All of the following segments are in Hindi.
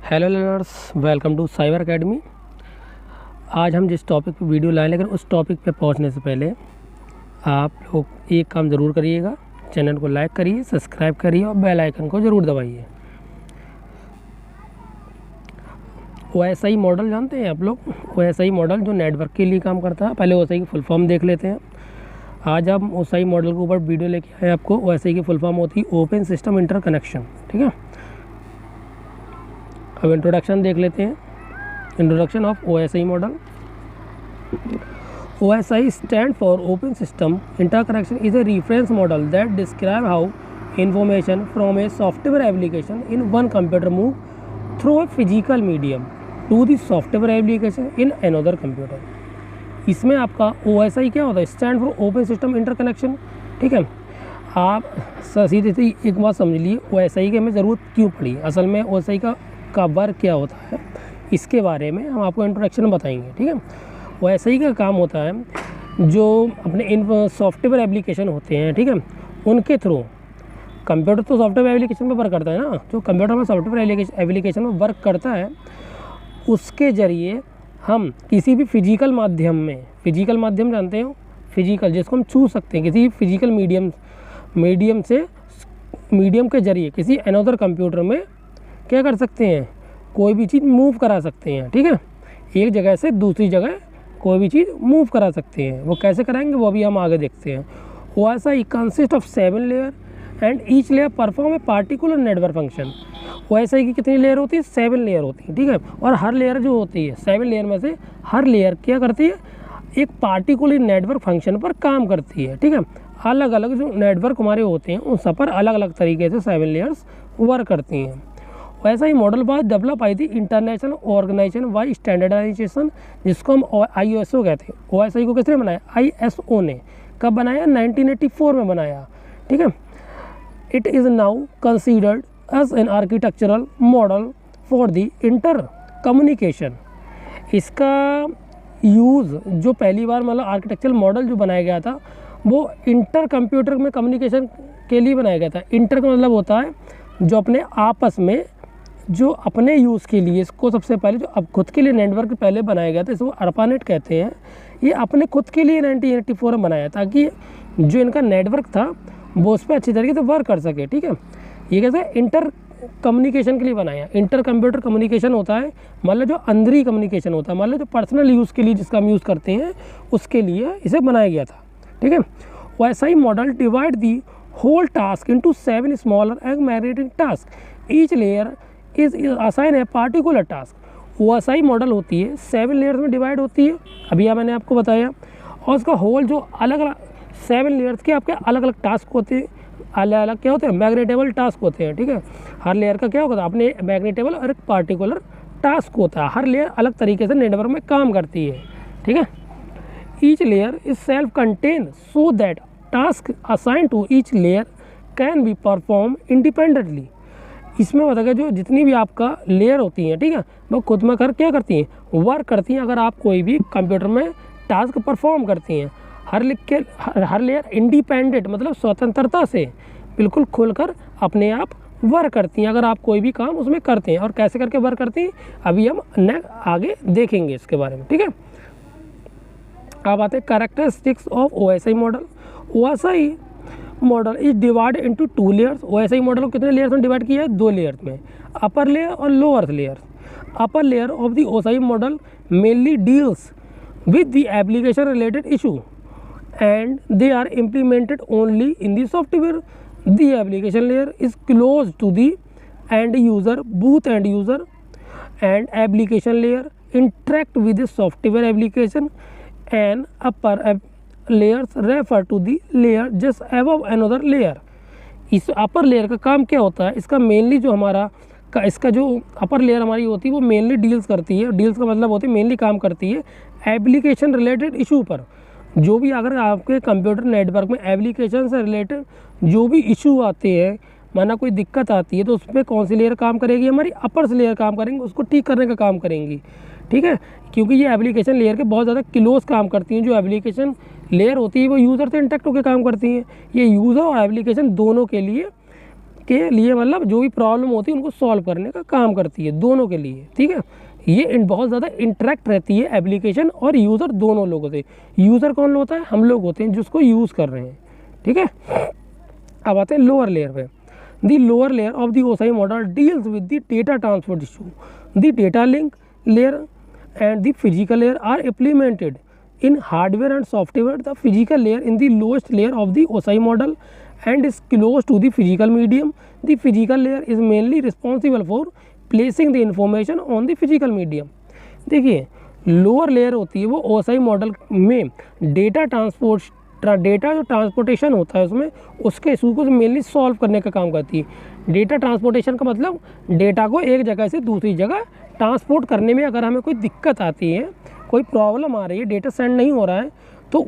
Hello learners, welcome to cyber academy. आज हम जिस टॉपिक पे वीडियो लाए, लेकिन उस टॉपिक पे पहुंचने से पहले आप लोग एक काम ज़रूर करिएगा। चैनल को लाइक करिए, सब्सक्राइब करिए और बेल आइकन को ज़रूर दबाइए। OSI मॉडल जानते हैं आप लोग? OSI मॉडल जो नेटवर्क के लिए काम करता है। पहले OSI की फुल फॉर्म देख लेते हैं। आज हम OSI मॉडल के ऊपर वीडियो लेके आए आपको। OSI की फुल फॉर्म होती है ओपन सिस्टम इंटरकनेक्शन, ठीक है। अब इंट्रोडक्शन देख लेते हैं। Introduction of OSI model. OSI stand for open system interconnection is a reference model that describe how information from a software application in one computer move through a physical medium to the software application in another computer. इसमें आपका OSI क्या होता है? Stand for open system interconnection, ठीक है। आप सीधे से एक बात समझ लिए, OSI की हमें ज़रूरत क्यों पड़ी। असल में OSI का वर्क क्या होता है, इसके बारे में हम आपको इंट्रोडक्शन में बताएंगे, ठीक है। OSI का काम होता है जो अपने इन सॉफ्टवेयर एप्लीकेशन होते हैं, ठीक है, उनके थ्रू कंप्यूटर तो सॉफ्टवेयर एप्लीकेशन में वर्क करता है ना। जो कंप्यूटर में सॉफ्टवेयर एप्लीकेशन में वर्क करता है, उसके ज़रिए हम किसी भी फिजिकल माध्यम जानते हो, फिजिकल जिसको हम छू सकते हैं, किसी फिजिकल मीडियम के ज़रिए किसी अनदर कंप्यूटर में क्या कर सकते हैं, कोई भी चीज़ मूव करा सकते हैं, ठीक है। एक जगह से दूसरी जगह कोई भी चीज़ मूव करा सकते हैं। वो कैसे कराएंगे वो अभी हम आगे देखते हैं। OSI consist of 7 layer and each layer perform a particular network function. OSI की कितनी लेयर होती है? 7 लेयर होती है, ठीक है। और हर लेयर जो होती है, 7 लेयर में से हर लेयर क्या करती है? एक पार्टिकुलर नेटवर्क फंक्शन पर काम करती है, ठीक है। अलग अलग जो नेटवर्क हमारे होते हैं उन सब पर अलग अलग तरीके से 7 लेयर्स वर्क करती हैं। OSI मॉडल वाज डेवलप आई थी इंटरनेशनल ऑर्गेनाइजेशन बाई स्टैंडर्डाइजेशन, जिसको हम ISO कहते हैं। OSI को किसने बनाया? ISO ने। कब बनाया? 1984 में बनाया, ठीक है। It is now considered as an architectural model for the inter communication. इसका यूज़ जो पहली बार मतलब आर्किटेक्चरल मॉडल जो बनाया गया था वो इंटर कंप्यूटर में कम्युनिकेशन के लिए बनाया गया था। इंटर का मतलब होता है जो अपने आपस में, जो अपने यूज़ के लिए, इसको सबसे पहले जो अब खुद के लिए नेटवर्क पहले बनाया गया था, इसको ARPANET कहते हैं। ये अपने खुद के लिए 1984 में बनाया, ताकि जो इनका नेटवर्क था वो उस पर अच्छी तरीके से वर्क कर सके, ठीक है। ये कैसे? इंटर कम्युनिकेशन के लिए बनाया। इंटर कंप्यूटर कम्युनिकेशन होता है मतलब जो अंदरी कम्युनिकेशन होता है, मतलब जो पर्सनल यूज़ के लिए जिसका हम यूज़ करते हैं उसके लिए इसे बनाया गया था, ठीक है। OSI model divide the whole task into 7 smaller aggregating tasks. Each layer is assigned a particular task. OSI model होती है 7 लेयर्स में डिवाइड होती है, अभी मैंने आपको बताया। और उसका होल जो अलग अलग 7 लेयर्स के आपके अलग अलग टास्क होते हैं, अलग अलग क्या होते हैं? मैग्नेटेबल टास्क होते हैं, ठीक है। हर लेयर का क्या होता है? अपने मैग्नेटेबल और एक पार्टिकुलर टास्क होता है। हर लेयर अलग तरीके से नेटवर्क में काम करती है, ठीक है। Each layer is self contain so that task assign to each layer can be perform independently. इसमें बताया जो जितनी भी आपका लेयर होती हैं, ठीक है, वो खुद में कर क्या करती हैं? वर्क करती हैं। अगर आप कोई भी कंप्यूटर में टास्क परफॉर्म करती हैं, हर लेयर इंडिपेंडेंट मतलब स्वतंत्रता से बिल्कुल खुलकर अपने आप वर्क करती हैं। अगर आप कोई भी काम उसमें करते हैं, और कैसे करके वर्क करती हैं अभी हम आगे देखेंगे इसके बारे में, ठीक है। अब आते हैं characteristics of OSI model. OSI model is divide into 2 layers. OSI model को कितने लेयर्स में डिवाइड किया है? 2 लेयर्स में, अपर लेयर और lower layer. Upper layer of the OSI model mainly deals with the application related issue and they are implemented only in the software. The application layer is close to the end user, both end user, and application layer interact with the software application and upper layers refer to the layer just above another layer। इस अपर लेयर का काम क्या होता है? इसका मेनली जो हमारा इसका जो अपर लेयर हमारी होती है वो मेनली डील्स करती है। डील्स का मतलब होती है मेनली काम करती है एप्लीकेशन रिलेटेड इशू पर। जो भी अगर आपके कंप्यूटर नेटवर्क में एप्लीकेशन से रिलेटेड जो भी इशू आते हैं, माना कोई दिक्कत आती है, तो उस पर कौन सी लेयर काम करेगी? हमारी अपर लेयर काम करेंगे, उसको ठीक करने का काम करेंगी, ठीक है। क्योंकि ये एप्लीकेशन लेयर के बहुत ज़्यादा क्लोज काम करती हैं। जो एप्लीकेशन लेयर होती है वो यूज़र से इंटरेक्ट होकर काम करती हैं। ये यूज़र और एप्लीकेशन दोनों के लिए के लिए मतलब जो भी प्रॉब्लम होती है उनको सॉल्व करने का काम करती है दोनों के लिए, ठीक है। ये बहुत ज़्यादा इंटरेक्ट रहती है एप्लीकेशन और यूज़र दोनों लोगों से। यूज़र कौन होता है? हम लोग होते हैं जिसको यूज़ कर रहे हैं, ठीक है। अब आते हैं लोअर लेयर पे। The lower layer of the OSI model deals with the data transport issue. The data link layer and the physical layer are implemented in hardware and software. The physical layer in the lowest layer of the OSI model and is close to the physical medium. The physical layer is mainly responsible for placing the information on the physical medium. देखिए लोअर लेयर होती है वो OSI मॉडल में डेटा जो ट्रांसपोर्टेशन होता है उसमें उसके इशू को मेनली सॉल्व करने का काम करती है। डेटा ट्रांसपोर्टेशन का मतलब डेटा को एक जगह से दूसरी जगह ट्रांसपोर्ट करने में अगर हमें कोई दिक्कत आती है, कोई प्रॉब्लम आ रही है, डेटा सेंड नहीं हो रहा है, तो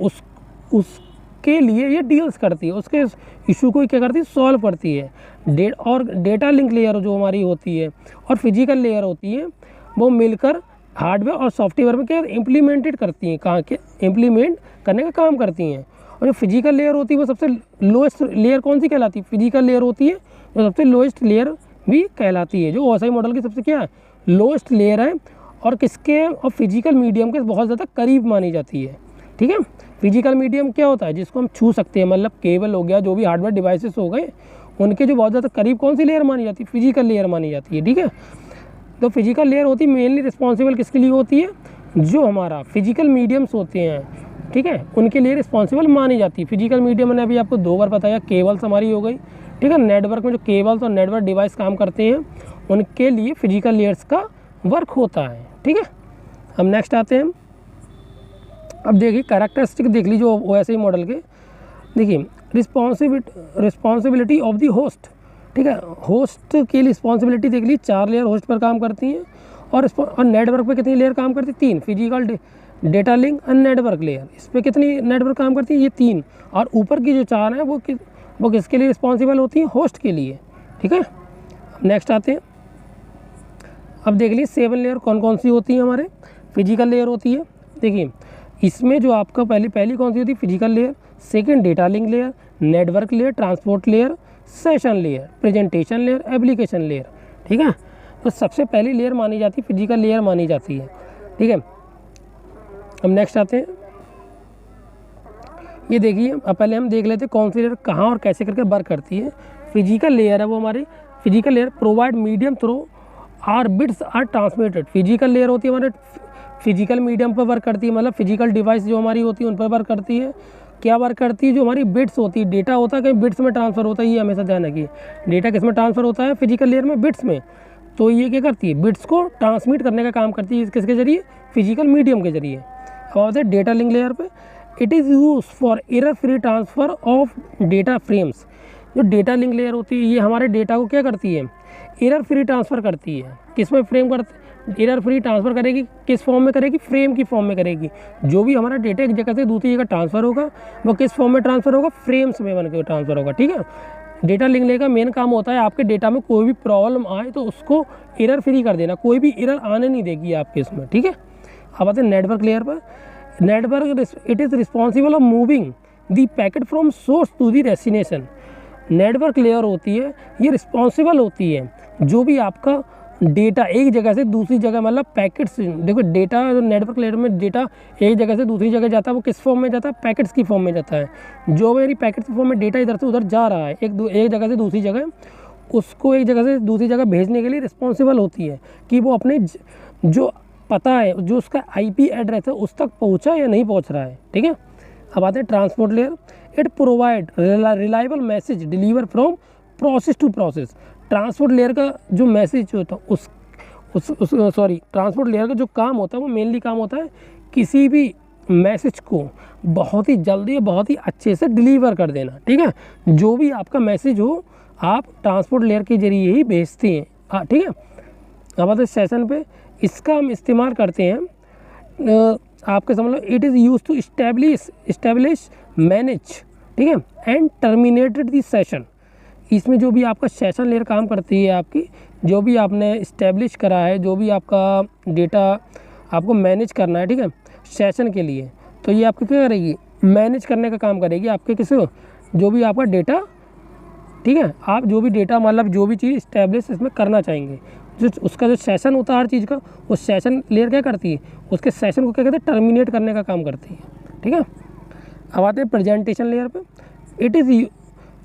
उसके लिए ये डील्स करती है, उसके इशू को क्या करती है? सॉल्व करती है। और डेटा लिंक लेयर जो हमारी होती है और फिजिकल लेयर होती है वो मिलकर हार्डवेयर और सॉफ्टवेयर में क्या इम्प्लीमेंटेड करती हैं, कहाँ के इम्प्लीमेंट करने का काम करती हैं। और जो फिजिकल लेयर होती है वो सबसे लोएस्ट लेयर कौन सी कहलाती है? फिजिकल लेयर होती है जो सबसे लोएस्ट लेयर भी कहलाती है, जो OSI मॉडल की सबसे क्या है? लोएस्ट लेयर है और किसके और फिजिकल मीडियम के बहुत ज़्यादा करीब मानी जाती है, ठीक है। फिजिकल मीडियम क्या होता है? जिसको हम छू सकते हैं, मतलब केबल हो गया, जो भी हार्डवेयर डिवाइसेस हो गए, उनके जो बहुत ज़्यादा करीब कौन सी लेयर मानी जाती है? फिजिकल लेयर मानी जाती है, ठीक है। तो फिजिकल लेयर होती है मेनली रिस्पॉन्सिबल किसके लिए होती है? जो हमारा फिजिकल मीडियम्स होते हैं, ठीक है, उनके लिए रिस्पॉन्सिबल मानी जाती है। फिजिकल मीडियम मैंने अभी आपको 2 बार बताया, केबल्स हमारी हो गई, ठीक है। नेटवर्क में जो केबल्स और नेटवर्क डिवाइस काम करते हैं उनके लिए फिजिकल लेयर्स का वर्क होता है, ठीक है। हम नेक्स्ट आते हैं। अब देखिए कैरेक्टरिस्टिक देख लीजिए OSI मॉडल के। देखिए रिस्पॉन्सिबिलिटी ऑफ द होस्ट, ठीक है। होस्ट की रिस्पॉन्सिबिलिटी देख लीजिए, 4 लेयर होस्ट पर काम करती हैं और नेटवर्क पे कितनी लेयर काम करती है? 3। फिजिकल डेटा लिंक और नेटवर्क लेयर, इस पर कितनी नेटवर्क काम करती है? ये 3। और ऊपर की जो 4 हैं वो किसके लिए रिस्पॉन्सिबल होती हैं? होस्ट के लिए, ठीक है। नेक्स्ट आते हैं। अब देख लीजिए 7 लेयर कौन कौन सी होती है? हमारे फिजिकल लेयर होती है। देखिए इसमें जो आपका पहली कौन सी होती है? Physical layer, second data link layer, network layer, transport layer, session layer, presentation layer, application layer, ठीक है। तो सबसे पहली लेयर मानी जाती है फिजिकल लेयर मानी जाती है, ठीक है। अब नेक्स्ट आते हैं। ये देखिए अब पहले हम देख लेते हैं कौन सी लेयर कहाँ और कैसे करके वर्क करती है। फिजिकल लेयर है वो हमारी physical layer provide medium through are bits are transmitted. Physical layer होती है हमारे फिजिकल मीडियम पर वर्क करती है, मतलब फिजिकल डिवाइस जो हमारी होती है उन पर वर्क करती है। क्या वर्क करती है? जो हमारी बिट्स होती है, डेटा होता है कहीं बिट्स में ट्रांसफ़र होता है, ये हमेशा ध्यान रखिए। डेटा किस में ट्रांसफ़र होता है? फिजिकल लेयर में, बिट्स में। तो ये क्या करती है? बिट्स को ट्रांसमिट करने का काम करती है, किसके जरिए? फिजिकल मीडियम के जरिए। अब आते हैं डेटा लिंक लेयर पे। It is use for error free transfer of data frames. जो डेटा लिंक लेयर होती है ये हमारे डेटा को क्या करती है? एरर फ्री ट्रांसफ़र करती है। किस में फ्रेम करती? एरर फ्री ट्रांसफ़र करेगी, किस फॉर्म में करेगी? फ्रेम की फॉर्म में करेगी। जो भी हमारा डेटा एक जगह से दूसरी जगह ट्रांसफ़र होगा वो किस फॉर्म में ट्रांसफ़र होगा? फ्रेम्स में बन के ट्रांसफ़र होगा, ठीक है। डेटा लिंक लेयर का मेन काम होता है आपके डेटा में कोई भी प्रॉब्लम आए तो उसको एरर फ्री कर देना, कोई भी एरर आने नहीं देगी आपके इसमें, ठीक है। अब आते हैं नेटवर्क लेयर पर। Network it is responsible of moving the packet from source to the destination. Network layer होती है ये रिस्पॉन्सिबल होती है जो भी आपका डेटा एक जगह से दूसरी जगह, मतलब पैकेट्स, देखो डेटा नेटवर्क लेयर में डेटा एक जगह से दूसरी जगह जाता है, वो किस फॉर्म में जाता है? पैकेट्स की फॉर्म में जाता है। जो मेरी पैकेट्स की फॉर्म में डेटा इधर से उधर जा रहा है एक जगह से दूसरी जगह, उसको एक जगह से दूसरी जगह भेजने के लिए रिस्पॉन्सिबल होती है कि वो अपने जो पता है, जो उसका IP एड्रेस है उस तक पहुँचा या नहीं पहुँच रहा है, ठीक है। अब आते हैं transport layer. It provide reliable message deliver from process to process. Transport layer का जो मैसेज होता है ट्रांसपोर्ट लेयर का जो काम होता है वो मेनली काम होता है किसी भी मैसेज को बहुत ही जल्दी और बहुत ही अच्छे से डिलीवर कर देना, ठीक है। जो भी आपका मैसेज हो आप ट्रांसपोर्ट लेयर के जरिए ही भेजते हैं, हाँ, ठीक है। अब आते हैं सेशन पे। इसका हम इस्तेमाल करते हैं आपके समझ लो, it is use to establish manage, ठीक है, एंड टर्मिनेटेड दी सेशन। इसमें जो भी आपका सेशन लेयर काम करती है, आपकी जो भी आपने इस्टेब्लिश करा है, जो भी आपका डेटा आपको मैनेज करना है, ठीक है, सेशन के लिए, तो ये आपको क्या करेगी? मैनेज करने का काम करेगी आपके किसी जो भी आपका डेटा ठीक है। आप जो भी डेटा मतलब जो भी चीज़ इस्टेब्लिश इसमें करना चाहेंगे, जो उसका जो सेशन होता है हर चीज़ का, वो सेशन लेयर क्या करती है, उसके सेशन को क्या कहते हैं, टर्मिनेट करने का काम करती है। ठीक है। अब आते हैं प्रेजेंटेशन लेयर पे। It is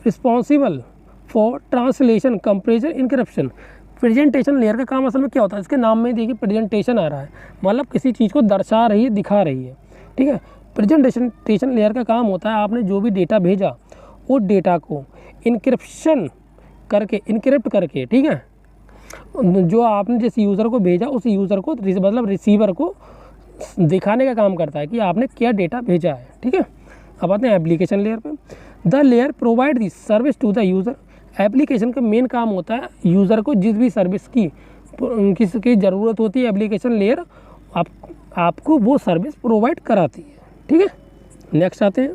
responsible for translation, compression, encryption. Presentation layer का काम असल में क्या होता है, इसके नाम में देखिए प्रेजेंटेशन आ रहा है, मतलब किसी चीज़ को दर्शा रही है, दिखा रही है। ठीक है। प्रेजेंटेशन लेयर का काम होता है, आपने जो भी डेटा भेजा वो डेटा को इनक्रिप्शन करके, इनक्रिप्ट करके, ठीक है, जो आपने जिस यूज़र को भेजा उस यूज़र को मतलब रिसीवर को दिखाने का काम करता है कि आपने क्या डेटा भेजा है। ठीक है। अब आते हैं एप्लीकेशन लेयर पे। The layer provide the service to the user. Application का मेन काम होता है यूज़र को जिस भी सर्विस की किसकी ज़रूरत होती है, एप्लीकेशन लेयर आपको वो सर्विस प्रोवाइड कराती है। ठीक है। नेक्स्ट आते हैं,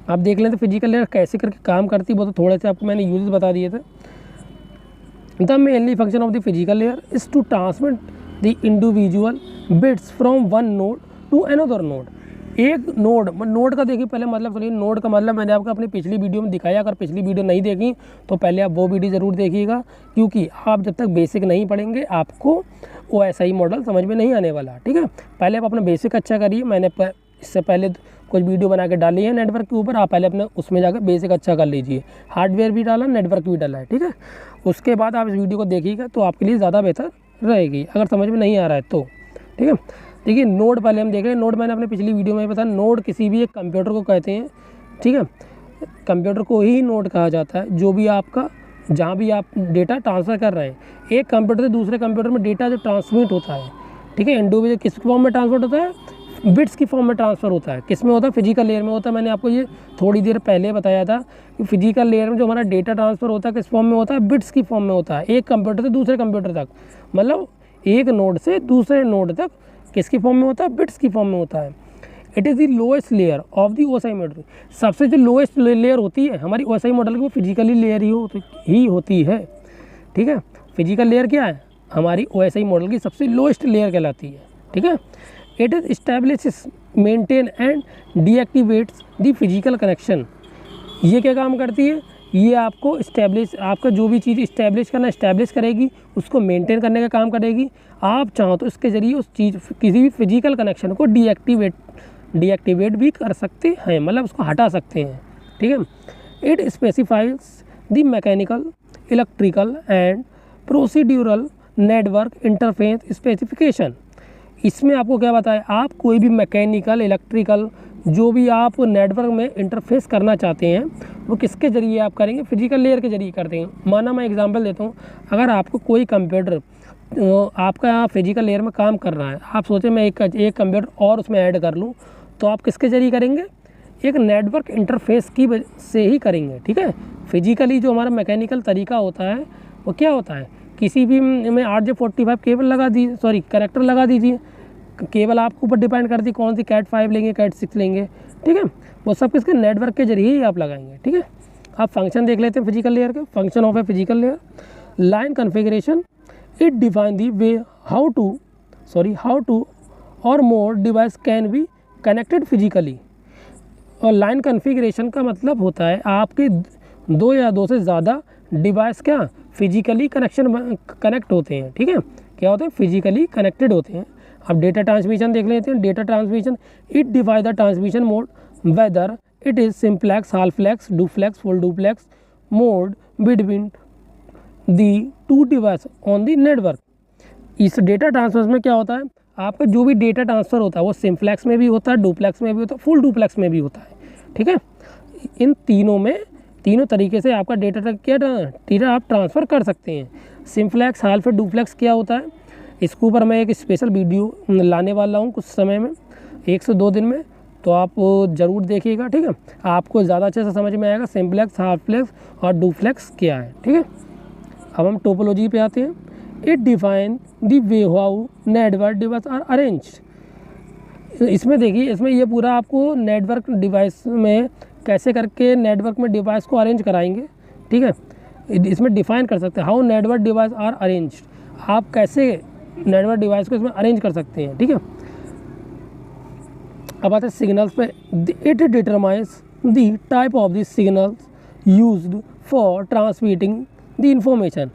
आप देख लेते फिजिकल लेयर कैसे करके काम करती है, वो तो थोड़े से आपको मैंने यूजेस बता दिए थे। The mainly function of the physical layer is to transmit the individual bits from one node to another node. एक नोड का देखिए पहले मतलब सुनिए, नोड का मतलब मैंने आपको अपनी पिछली वीडियो में दिखाया। अगर पिछली वीडियो नहीं देखी तो पहले आप वो वीडियो ज़रूर देखिएगा, क्योंकि आप जब तक बेसिक नहीं पढ़ेंगे आपको OSI मॉडल समझ में नहीं आने वाला। ठीक है। पहले आप अपना बेसिक अच्छा करिए। मैंने इससे पहले कुछ वीडियो बना के डाली है नेटवर्क के ऊपर, आप पहले अपने उसमें जाकर बेसिक अच्छा कर लीजिए। हार्डवेयर भी डाला, नेटवर्क भी डाला है। ठीक है। उसके बाद आप इस वीडियो को देखिएगा तो आपके लिए ज़्यादा बेहतर रहेगी, अगर समझ में नहीं आ रहा है तो। ठीक है। देखिए नोड पहले हम देख रहे हैं। नोड मैंने अपने पिछली वीडियो में बताया, नोड किसी भी एक कंप्यूटर को कहते हैं। ठीक है। कंप्यूटर को ही नोड कहा जाता है, जो भी आपका जहाँ भी आप डेटा ट्रांसफ़र कर रहे हैं। एक कंप्यूटर से दूसरे कंप्यूटर में डेटा जो ट्रांसमिट होता है, ठीक है, इंडिविजुअल किस फॉर्म में ट्रांसफर होता है, बिट्स की फॉर्म में ट्रांसफ़र होता है। किस में होता है, फिजिकल लेयर में होता है। मैंने आपको ये थोड़ी देर पहले बताया था कि फिजिकल लेयर में जो हमारा डेटा ट्रांसफ़र होता है किस फॉर्म में होता है, बिट्स की फॉर्म में होता है, एक कंप्यूटर से दूसरे कंप्यूटर तक, मतलब एक नोड से दूसरे नोड तक किसकी फॉर्म में होता है, बिट्स की फॉर्म में होता है। It is the lowest layer of the OSI model. सबसे जो लोएस्ट लेयर होती है हमारी OSI मॉडल की, वो फिजिकली लेयर ही होती है। ठीक है। फिजिकल लेयर क्या है, हमारी OSI मॉडल की सबसे लोएस्ट लेयर कहलाती है। ठीक है। It is establishes, maintain and deactivates the physical connection. ये क्या काम करती है, ये आपको इस्टेब्लिश, आपका जो भी चीज़ इस्टेब्लिश करना इस्टेब्लिश करेगी, उसको मेंटेन करने का काम करेगी। आप चाहो तो इसके ज़रिए उस चीज़ किसी भी फिजिकल कनेक्शन को डीएक्टिवेट भी कर सकते हैं, मतलब उसको हटा सकते हैं। ठीक है। It specifies the mechanical, electrical and procedural network interface specification. इसमें आपको क्या बताया, आप कोई भी मैकेनिकल, इलेक्ट्रिकल जो भी आप नेटवर्क में इंटरफेस करना चाहते हैं वो किसके ज़रिए आप करेंगे, फिजिकल लेयर के ज़रिए करते हैं। माना मैं एग्जांपल देता हूँ, अगर आपको कोई कंप्यूटर आपका फिजिकल लेयर में काम कर रहा है, आप सोचें मैं एक कंप्यूटर और उसमें ऐड कर लूँ, तो आप किसके ज़रिए करेंगे, एक नेटवर्क इंटरफेस की से ही करेंगे। ठीक है। फिजिकली जो हमारा मैकेनिकल तरीका होता है वो क्या होता है, किसी भी में 8J45 केबल लगा दीजिए, सॉरी कनेक्टर लगा दीजिए। केबल आपके ऊपर डिपेंड करती है कौन सी, Cat 5 लेंगे, Cat 6 लेंगे। ठीक है। वो सब किसके, नेटवर्क के जरिए ही आप लगाएंगे। ठीक है। आप फंक्शन देख लेते हैं फिजिकल लेयर के। Function of a physical layer, line configuration, it define the way how two or more device can be connected physically. और लाइन कॉन्फ़िगरेशन का मतलब होता है आपके दो या दो से ज़्यादा डिवाइस क्या फिजिकली कनेक्ट होते हैं। ठीक है। क्या होते हैं, फिजिकली कनेक्टेड होते हैं। अब डेटा ट्रांसमिशन देख लेते हैं। Data transmission, it divide the transmission mode whether it is simplex, half duplex, duplex, full duplex mode between the two device on the network. इस डेटा ट्रांसफर में क्या होता है, आपका जो भी डेटा ट्रांसफ़र होता है वो सिंप्लेक्स में भी होता है, डुप्लेक्स में भी होता है, फुल डुप्लेक्स में भी होता है। ठीक है। इन तीनों तरीके से आपका डेटा आप ट्रांसफ़र कर सकते हैं। सिंप्लेक्स, हाल्फ, डुप्लेक्स क्या होता है, इसके ऊपर मैं एक स्पेशल वीडियो लाने वाला हूँ कुछ समय में, 1 से 2 दिन में, तो आप ज़रूर देखिएगा। ठीक है। आपको ज़्यादा अच्छे से समझ में आएगा सिंप्लेक्स, हाल्फ-फ्लेक्स और डुप्लेक्स क्या है। ठीक है। अब हम टोपोलॉजी पे आते हैं। It define the way how network device are arranged. इसमें देखिए, इसमें ये पूरा आपको नेटवर्क डिवाइस में कैसे करके नेटवर्क में डिवाइस को अरेंज कराएंगे। ठीक है। इसमें डिफाइन कर सकते हैं how network device are arranged, आप कैसे नेटवर्क डिवाइस को इसमें अरेंज कर सकते हैं। ठीक है। अब आते हैं सिग्नल्स पे। It determines the type of the signals used for transmitting the information.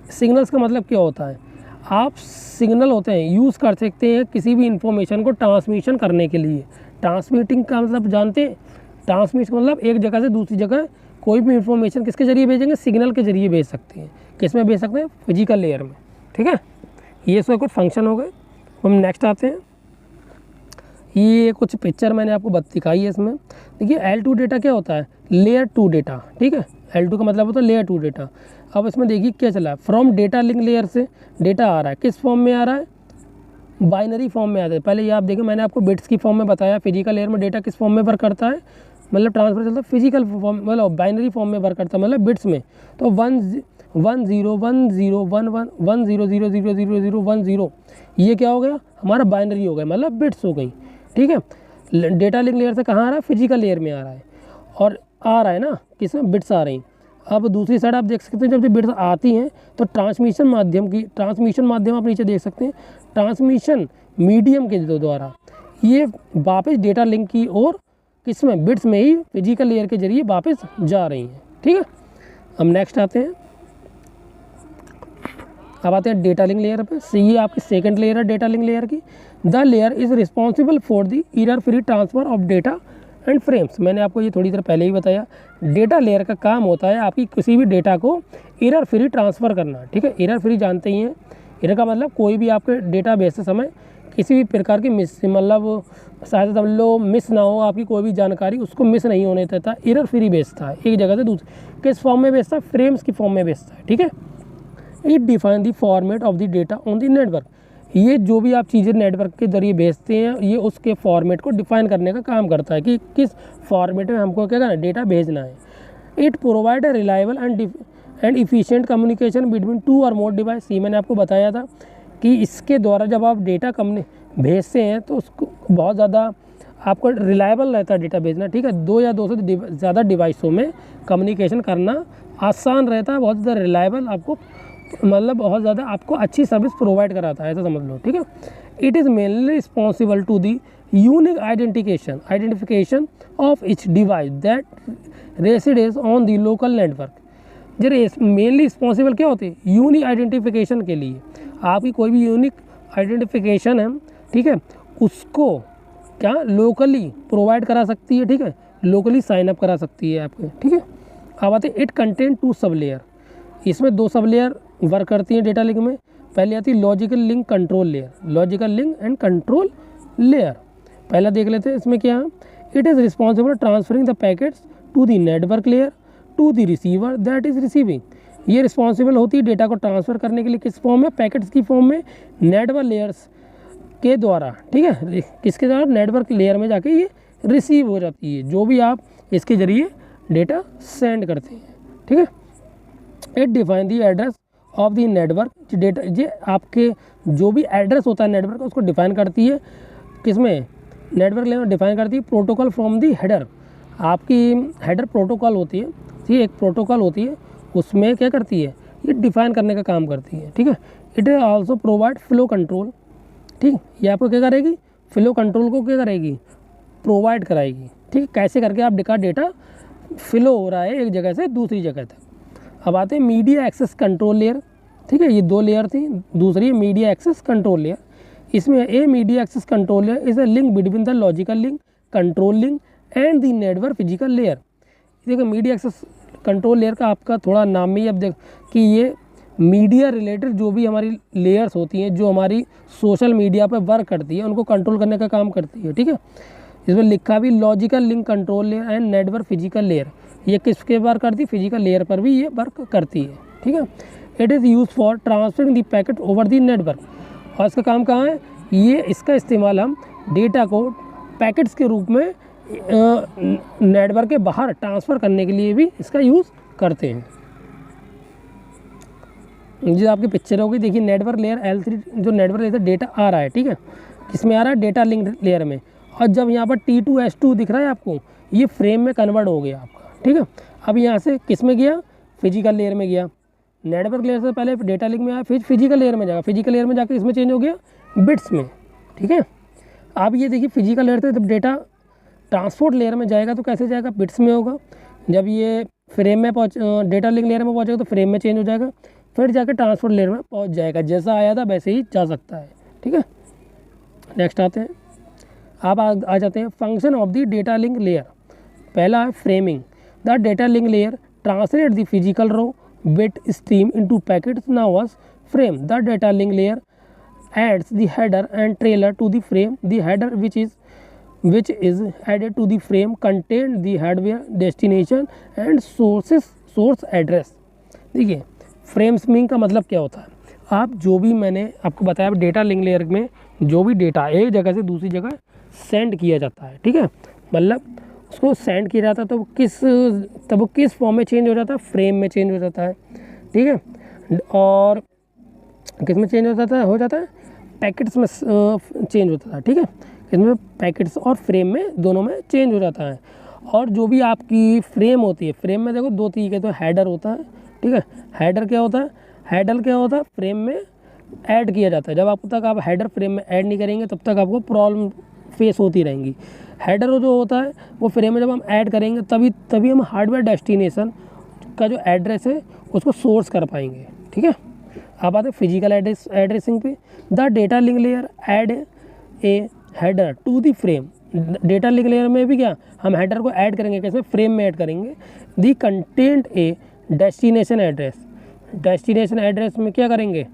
Signals का मतलब क्या होता है, आप सिग्नल होते हैं यूज़ कर सकते हैं किसी भी इंफॉर्मेशन को ट्रांसमिशन करने के लिए। ट्रांसमिटिंग का मतलब जानते हैं, ट्रांसमिशन मतलब एक जगह से दूसरी जगह कोई भी इंफॉर्मेशन किसके जरिए भेजेंगे, सिग्नल के जरिए भेज सकते हैं। किस में भेज सकते हैं, फिजिकल लेयर में। ठीक है, ये इसका कुछ फंक्शन हो गए। हम नेक्स्ट आते हैं, ये कुछ पिक्चर मैंने आपको दिखाई है इसमें। देखिए L2 डेटा क्या होता है, लेयर 2 डेटा। ठीक है, L2 का मतलब होता है लेयर 2 डेटा। अब इसमें देखिए क्या चला है, फ्रॉम डेटा लिंक लेयर से डेटा आ रहा है, किस फॉर्म में आ रहा है, बाइनरी फॉर्म में आता है। पहले ये आप देखिए मैंने आपको बिट्स की फॉर्म में बताया, फिजिकल लेयर में डेटा किस फॉर्म में वर्क करता है, मतलब ट्रांसफर चलता है फिजिकल फॉर्म, मतलब बाइनरी फॉर्म में वर्क करता है, मतलब बिट्स में। तो 1 0 1 0 1 1 1 0 0 0 0 0 1 0, ये क्या हो गया, हमारा बाइनरी हो गया, मतलब बिट्स हो गई। ठीक है, डेटा लिंक लेयर से कहाँ आ रहा है, फिजिकल लेयर में आ रहा है, और आ रहा है ना किसमें, बिट्स आ रही। अब दूसरी साइड आप देख सकते हैं, जब बिट्स आती हैं तो ट्रांसमिशन माध्यम आप नीचे देख सकते हैं, ट्रांसमिशन मीडियम के द्वारा ये वापस डेटा लिंक की और किसमें, बिट्स में ही फिजिकल लेयर के जरिए वापस जा रही हैं। ठीक है, हम नेक्स्ट आते हैं, अब आते हैं डेटा लिंक लेयर पे। ये आपकी सेकंड लेयर है डेटा लिंक लेयर की। The layer is responsible for the error free transfer of data and frames. मैंने आपको ये थोड़ी देर पहले ही बताया, डेटा लेयर का काम होता है आपकी किसी भी डेटा को एरर फ्री ट्रांसफ़र करना। ठीक है, एरर फ्री जानते ही हैं, एरर का मतलब कोई भी आपके डेटा भेजते समय किसी भी प्रकार की मतलब शायद समझ लो मिस ना हो, आपकी कोई भी जानकारी उसको मिस नहीं होने देता, एरर फ्री भेजता है एक जगह से दूसरी। किस फॉर्म में भेजता है, फ्रेम्स की फॉर्म में भेजता है। ठीक है, it define the format of the data on the network. ये जो भी आप चीज़ें नेटवर्क के जरिए भेजते हैं, ये उसके फॉर्मेट को डिफाइन करने का काम करता है कि किस फॉर्मेट में हमको क्या करना है, डेटा भेजना है। It provide a reliable and efficient communication between 2 और मोर डिवाइस। ये मैंने आपको बताया था कि इसके द्वारा जब आप डेटा भेजते हैं तो उसको बहुत ज़्यादा आपको रिलायबल रहता है डेटा भेजना। ठीक है, 2 या 2 से ज़्यादा डिवाइसों में कम्युनिकेशन करना आसान रहता है, बहुत ज़्यादा रिलायबल, आपको मतलब बहुत ज़्यादा आपको अच्छी सर्विस प्रोवाइड कराता है, ऐसा समझ लो। ठीक है, it is mainly responsible to the unique identification of each device that resides on the local network. जरे मेनली रिस्पॉन्सिबल क्या होते हैं, यूनिक आइडेंटिफिकेशन के लिए। आपकी कोई भी यूनिक आइडेंटिफिकेशन है, ठीक है, उसको क्या लोकली प्रोवाइड करा सकती है। ठीक है, लोकली साइन अप करा सकती है आपके। ठीक है, अब आते हैं इट कंटेंट 2 सब लेयर। इसमें 2 सब लेयर वर्क करती हैं डेटा लिंक में। पहले आती है logical link control layer, logical link and control layer. पहला देख लेते हैं इसमें क्या है, it is responsible transferring the packets to the network layer to the receiver that is receiving. ये रिस्पॉन्सिबल होती है डेटा को ट्रांसफ़र करने के लिए, किस फॉर्म में, पैकेट्स की फॉर्म में, नेटवर्क लेयर्स के द्वारा। ठीक है, किसके द्वारा, नेटवर्क लेयर में जाके ये रिसीव हो जाती है, जो भी आप इसके ज़रिए डेटा सेंड करते हैं। ठीक है, it define the address of the network. Data ये आपके जो भी एड्रेस होता है नेटवर्क उसको डिफाइन करती है, किसमें, नेटवर्क लेयर में डिफाइन करती है। प्रोटोकॉल फ्रॉम दी हेडर, आपकी हेडर प्रोटोकॉल होती है, ये एक प्रोटोकॉल होती है, उसमें क्या करती है, ये डिफाइन करने का काम करती है। ठीक है, it is also provide flow control. ठीक, ये आपको क्या करेगी, फ्लो कंट्रोल को क्या करेगी, प्रोवाइड कराएगी। ठीक है, कैसे करके आप डेटा फ्लो हो रहा है एक जगह से दूसरी जगह तक। अब आते हैं मीडिया एक्सेस कंट्रोल लेयर। ठीक है, ये 2 लेयर थी, दूसरी मीडिया एक्सेस कंट्रोल लेयर। इसमें a media access control layer is a link between the logical link, control link and the network physical layer. देखिए मीडिया एक्सेस कंट्रोल लेयर का आपका थोड़ा नाम में ही अब देख कि ये मीडिया रिलेटेड जो भी हमारी लेयर्स होती हैं, जो हमारी सोशल मीडिया पर वर्क करती है, उनको कंट्रोल करने का काम करती है। ठीक है, इसमें लिखा भी logical link control layer and network physical layer. ये किसके वर्क करती है, फिजिकल लेयर पर भी ये वर्क करती है। ठीक है, it is use for transferring the packet over the network. और इसका काम कहाँ है, ये इसका इस्तेमाल हम डेटा को पैकेट्स के रूप में नेटवर्क के बाहर ट्रांसफ़र करने के लिए भी इसका यूज़ करते हैं। जो आपकी पिक्चर होगी, देखिए नेटवर्क लेयर L3 जो नेटवर्क लेयर डेटा आ रहा है। ठीक है, किसमें आ रहा है, डेटा लिंक लेयर में। और जब यहाँ पर T2S2 दिख रहा है आपको, ये फ्रेम में कन्वर्ट हो गया आपका। ठीक है, अब यहाँ से किस में गया, फिजिकल लेयर में गया। नेटवर्क लेयर से पहले डेटा लिंक में आया, फिर फिजिकल लेयर में जाएगा, फिजिकल लेयर में जाकर इसमें चेंज हो गया बिट्स में। ठीक है, अब ये देखिए फिजिकल लेयर से जब डेटा ट्रांसपोर्ट लेयर में जाएगा तो कैसे जाएगा, बिट्स में होगा। जब ये फ्रेम में डेटा लिंक लेयर में पहुँचेगा तो फ्रेम में चेंज हो जाएगा, फिर जाकर ट्रांसफर लेयर में पहुँच जाएगा, जैसा आया था वैसे ही जा सकता है। ठीक है, नेक्स्ट आते हैं, आप आ जाते हैं function of the data link layer. पहला है framing. The data link layer translate the physical raw bit stream into packets now as frame. The data link layer adds the header and trailer to the frame. The header which is added to the frame contain the hardware destination and source address। देखिए फ्रेमिंग का मतलब क्या होता है, आप जो भी मैंने आपको बताया डेटा लिंक लेयर में जो भी डेटा एक जगह से दूसरी जगह सेंड किया जाता है, ठीक है, मतलब उसको सेंड किया जाता है तो वो किस फॉर्म में चेंज हो जाता है, फ्रेम में चेंज हो जाता है। ठीक है, और किस में चेंज हो जाता है पैकेट्स में चेंज होता है। ठीक है, इसमें पैकेट्स और फ्रेम में दोनों में चेंज हो जाता है। और जो भी आपकी फ्रेम होती है, फ्रेम में देखो दो तरीके, तो हेडर होता है, ठीक है, हेडर क्या होता है, फ्रेम में ऐड किया जाता है। जब तक आप हेडर फ्रेम में ऐड नहीं करेंगे तब तक आपको प्रॉब्लम फेस होती रहेंगी। हेडर जो होता है वो फ्रेम में जब हम ऐड करेंगे तभी हम हार्डवेयर डेस्टिनेशन का जो एड्रेस है उसको सोर्स कर पाएंगे। ठीक है, अब आते हैं फिजिकल एड्रेसिंग पे। The data link layer add a header to the frame. Data link layer में भी क्या हम हेडर को ऐड करेंगे, कैसे, फ्रेम में ऐड करेंगे। The content a destination address. Destination address में क्या करेंगे,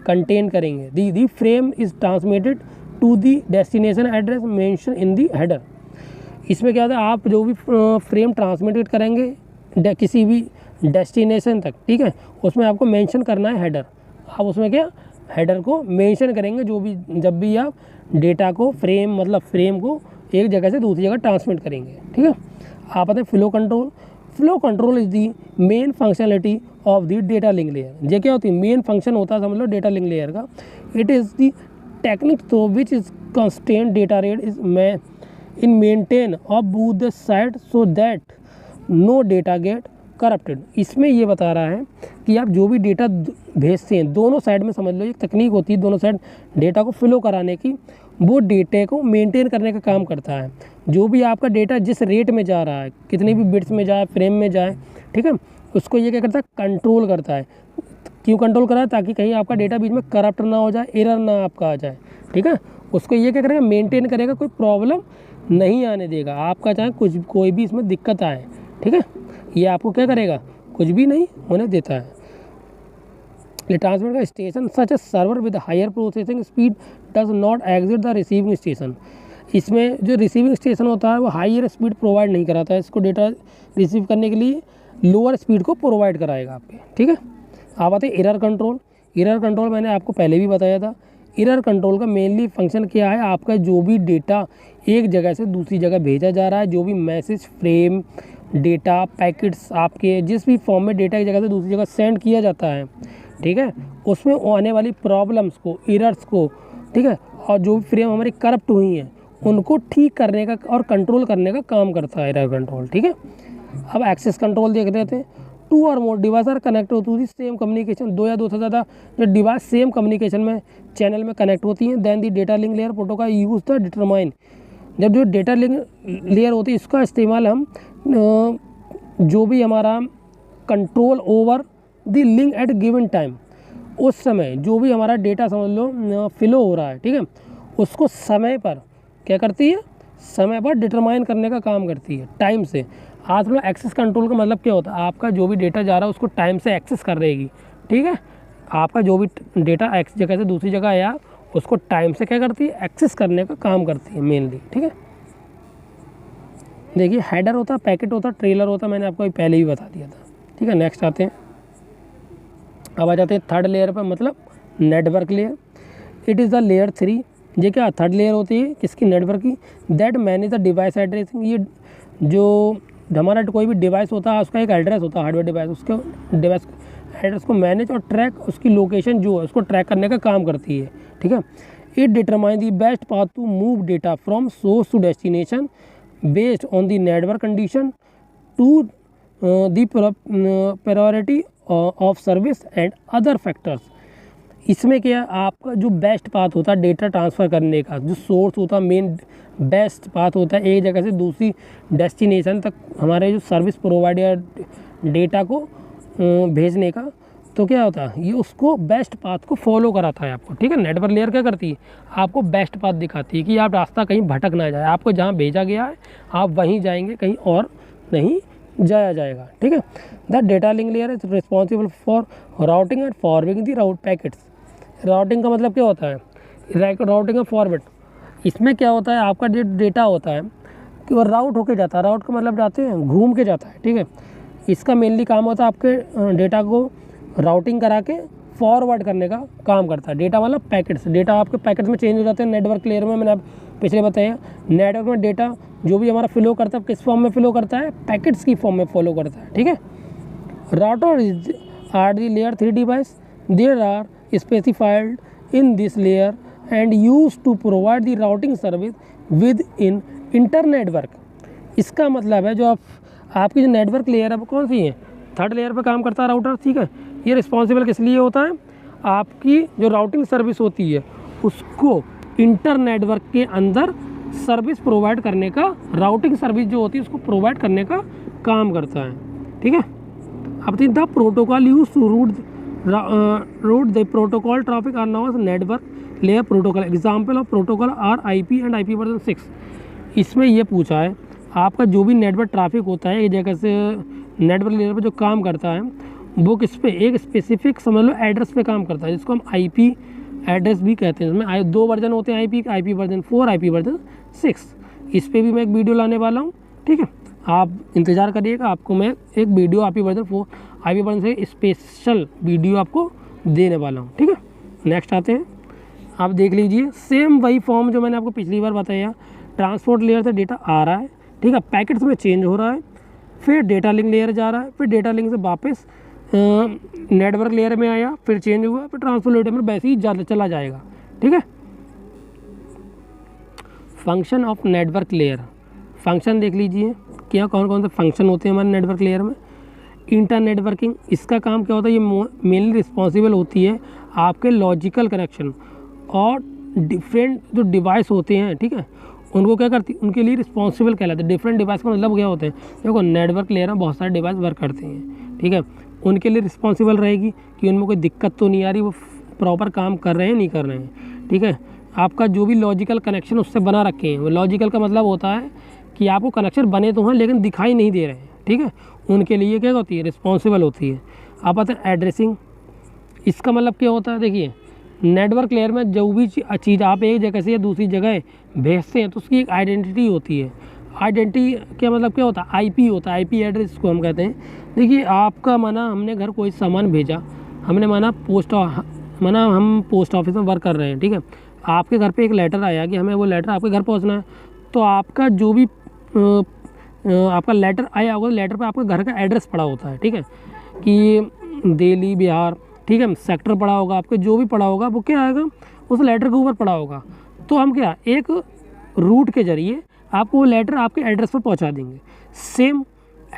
कंटेन करेंगे। The frame is transmitted to the destination address mention in the header. इसमें क्या होता है, आप जो भी फ्रेम ट्रांसमिटेड करेंगे किसी भी डेस्टिनेशन तक, ठीक है, उसमें आपको मेंशन करना है हेडर। आप उसमें क्या हेडर को मेंशन करेंगे जब भी आप डेटा को फ्रेम को एक जगह से दूसरी जगह ट्रांसमिट करेंगे। ठीक है, आप आते हैं flow control. Flow control is the main functionality of the data link layer. ये क्या होती है, मेन फंक्शन होता है समझ लो डेटा लिंक लेयर का। It is the technique through which is constant data rate is in maintain of both the side so that no data get corrupted. इसमें ये बता रहा है कि आप जो भी डेटा भेजते हैं दोनों साइड में, समझ लो एक तकनीक होती है दोनों साइड डेटा को फ्लो कराने की, वो डेटे को मेंटेन करने का काम करता है। जो भी आपका डेटा जिस रेट में जा रहा है, कितनी भी बिट्स में जाए, फ्रेम में जाए, ठीक है, उसको ये क्या करता है, कंट्रोल करता है। क्यों कंट्रोल करा है, ताकि कहीं आपका डेटा बीच में करप्ट ना हो जाए, एरर ना आपका आ जाए। ठीक है, उसको ये क्या करेगा, मेंटेन करेगा, कोई प्रॉब्लम नहीं आने देगा आपका, चाहे कोई भी इसमें दिक्कत आए। ठीक है, ये आपको क्या करेगा, कुछ भी नहीं होने देता है। ट्रांसमिट का station such a server with higher processing speed does not exit the receiving station. इसमें जो रिसीविंग स्टेशन होता है वो हायर स्पीड प्रोवाइड नहीं कराता है, इसको डेटा रिसीव करने के लिए लोअर स्पीड को प्रोवाइड कराएगा आपके। ठीक है, आप आते हैं एरर कंट्रोल। एरर कंट्रोल मैंने आपको पहले भी बताया था। एरर कंट्रोल का मेनली फंक्शन क्या है, आपका जो भी डेटा एक जगह से दूसरी जगह भेजा जा रहा है, जो भी मैसेज, फ्रेम, डेटा, पैकेट्स, आपके जिस भी फॉर्म में डेटा एक जगह से दूसरी जगह सेंड किया जाता है, ठीक है, उसमें आने वाली प्रॉब्लम्स को, एरर्स को, ठीक है, और जो भी फ्रेम हमारी करप्ट हुई हैं उनको ठीक करने का और कंट्रोल करने का काम करता है एरर कंट्रोल। ठीक है, अब एक्सेस कंट्रोल देख रहे थे। Two or more device are connect to the same communication. दो या दो से ज़्यादा जो डिवाइस सेम कम्युनिकेशन में चैनल में कनेक्ट होती हैं, then the data link layer protocol use the determine. जब जो डेटा लिंक लेयर होती है इसका इस्तेमाल हम जो भी हमारा control over the link eight given time, उस समय जो भी हमारा डेटा समझ लो फ्लो हो रहा है, ठीक है, उसको समय पर क्या करती है, समय पर डिटरमाइन करने का काम करती है, टाइम से। आज में एक्सेस कंट्रोल का मतलब क्या होता है, आपका जो भी डेटा जा रहा है उसको टाइम से एक्सेस कर रहेगी। ठीक है, आपका जो भी डेटा एक जगह से दूसरी जगह आया उसको टाइम से क्या करती है, एक्सेस करने का काम करती है मेनली। ठीक है, देखिए हेडर होता है, पैकेट होता है, ट्रेलर होता है, मैंने आपको पहले ही बता दिया था। ठीक है, नेक्स्ट आते हैं, अब आ जाते हैं थर्ड लेयर पर, मतलब network layer. It is the layer 3। ये क्या थर्ड लेयर होती है किसकी, नेटवर्क की। That manage the device addressing. ये जो हमारा कोई भी डिवाइस होता है उसका एक एड्रेस होता है, हार्डवेयर डिवाइस, उसके डिवाइस एड्रेस को मैनेज और ट्रैक, उसकी लोकेशन जो है उसको ट्रैक करने का काम करती है। ठीक है, it determine the best path to move data from source to destination based on the network condition to the priority of service and other factors. इसमें क्या आपका जो बेस्ट पाथ होता है डेटा ट्रांसफ़र करने का, जो सोर्स होता है, मेन बेस्ट पाथ होता है एक जगह से दूसरी डेस्टिनेशन तक हमारे जो सर्विस प्रोवाइडर डेटा को भेजने का, तो क्या होता है ये उसको बेस्ट पाथ को फॉलो कराता है आपको, ठीक है। नेटवर्क लेयर क्या करती है, आपको बेस्ट पाथ दिखाती है कि आप रास्ता कहीं भटक ना जाए, आपको जहाँ भेजा गया है आप वहीं जाएंगे, कहीं और नहीं जाया जाएगा, ठीक है। The data link layer is responsible for routing and forwarding the route packets. Routing का मतलब क्या होता है, राउटिंग और फॉरवर्ड, इसमें क्या होता है आपका जो डेटा होता है कि वो राउट होके जाता है, राउट का मतलब जाते हैं घूम के जाता है, ठीक है। इसका मेनली काम होता है आपके डेटा को राउटिंग करा के फॉरवर्ड करने का काम करता है। डेटा मतलब पैकेट्स, डेटा आपके पैकेट्स में चेंज हो जाते हैं। नेटवर्क लेयर में मैंने पिछले बताया, नेटवर्क में डेटा जो भी हमारा फ्लो करता है किस फॉर्म में फ्लो करता है, पैकेट्स की फॉर्म में फॉलो करता है, ठीक है। Router are the layer 3 device, there are specified in this layer and use to provide the routing service within internetwork. इसका मतलब है जो आपकी जो नेटवर्क लेयर है वो कौन सी है, थर्ड लेयर पे काम करता है राउटर, ठीक है। ये रिस्पॉन्सिबल किस लिए होता है, आपकी जो राउटिंग सर्विस होती है उसको इंटर नेटवर्क के अंदर सर्विस प्रोवाइड करने का, राउटिंग सर्विस जो होती है उसको प्रोवाइड करने का काम करता है, ठीक है। अब the protocol use to route the protocol traffic are now network layer protocol. Example of protocol are IP and IP version 6। इसमें ये पूछा है आपका जो भी नेटवर्क ट्रैफिक होता है एक जगह से नेटवर्क लेयर पर जो काम करता है वो किस पे, एक स्पेसिफिक समझ लो एड्रेस पे काम करता है जिसको हम IP एड्रेस भी कहते हैं। इसमें 2 वर्जन होते हैं IP वर्जन 4, IP वर्जन 6। इस पर भी मैं एक वीडियो लाने वाला हूँ, ठीक है। आप इंतज़ार करिएगा, आपको मैं एक video IP version 4 IP version से स्पेशल वीडियो आपको देने वाला हूँ, ठीक है। नेक्स्ट आते हैं, आप देख लीजिए सेम वही फॉर्म जो मैंने आपको पिछली बार बताया। ट्रांसपोर्ट लेयर से डेटा आ रहा है, ठीक है, पैकेट्स में चेंज हो रहा है, फिर डेटा लिंक लेयर जा रहा है, फिर डेटा लिंक से वापस नेटवर्क लेयर में आया, फिर चेंज हुआ, फिर ट्रांसपोर्ट लेयर में वैसे ही चला जाएगा, ठीक है। Function of network layer, function देख लीजिए क्या कौन कौन से फंक्शन होते हैं हमारे नेटवर्क लेयर में। इंटर नेटवर्किंग, इसका काम क्या होता है, ये मेनली रिस्पॉन्सिबल होती है आपके लॉजिकल कनेक्शन और डिफरेंट जो डिवाइस होते हैं, ठीक है, उनको क्या करती है, उनके लिए रिस्पॉन्सिबल कहलाते हैं। डिफरेंट डिवाइस का मतलब क्या होते हैं, देखो नेटवर्क लेयर में बहुत सारे डिवाइस वर्क करते हैं, ठीक है, उनके लिए रिस्पॉन्सिबल रहेगी कि उनमें कोई दिक्कत तो नहीं आ रही, वो प्रॉपर काम कर रहे हैं नहीं कर रहे हैं, ठीक है। आपका जो भी लॉजिकल कनेक्शन उससे बना रखे हैं, वो लॉजिकल का मतलब होता है कि आपको कनेक्शन बने तो हैं लेकिन दिखाई नहीं दे रहे हैं, ठीक है, उनके लिए क्या होती है, रिस्पॉन्सिबल होती है। आप आते हैं एड्रेसिंग, इसका मतलब क्या होता है, देखिए नेटवर्क लेयर में जो भी चीज़ आप एक जगह से या दूसरी जगह भेजते हैं तो उसकी एक आइडेंटिटी होती है। आइडेंटिटी क्या मतलब क्या होता है, IP होता है, IP एड्रेस को हम कहते हैं। देखिए आपका माना हमने घर कोई सामान भेजा, हमने माना हम पोस्ट ऑफिस में वर्क कर रहे हैं, ठीक है, आपके घर पे एक लेटर आया कि हमें वो लेटर आपके घर पहुंचना है, तो आपका जो भी आपका लेटर आया होगा, लेटर पे आपके घर का एड्रेस पड़ा होता है, ठीक है, कि दिल्ली बिहार, ठीक है, सेक्टर पड़ा होगा, आपके जो भी पड़ा होगा वो क्या आएगा, उस लेटर के ऊपर पड़ा होगा। तो हम क्या एक रूट के जरिए आपको वो लेटर आपके एड्रेस पर पहुंचा देंगे। सेम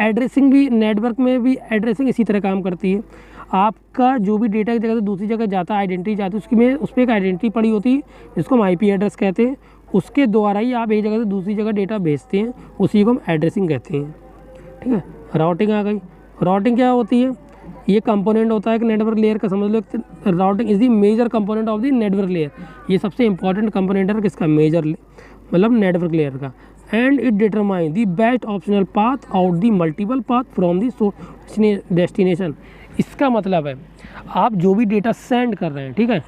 एड्रेसिंग भी नेटवर्क में भी एड्रेसिंग इसी तरह काम करती है। आपका जो भी डेटा एक जगह से दूसरी जगह जाता है, आइडेंटिटी जाती है, उसकी में उस पर एक आइडेंटिटी पड़ी होती है जिसको हम IP एड्रेस कहते हैं। उसके द्वारा ही आप एक जगह से दूसरी जगह डेटा भेजते हैं, उसी को हम एड्रेसिंग कहते हैं, ठीक है। राउटिंग आ गई, राउटिंग क्या होती है, ये कंपोनेंट होता है कि नेटवर्क लेयर का, समझ लो routing is the major component of the network layer. ये सबसे इंपॉर्टेंट कंपोनेंट है किसका, मेजर मतलब नेटवर्क लेयर का। And it determine the best optional path out the multiple path from the destination. इसका मतलब है आप जो भी डेटा सेंड कर रहे हैं, ठीक है,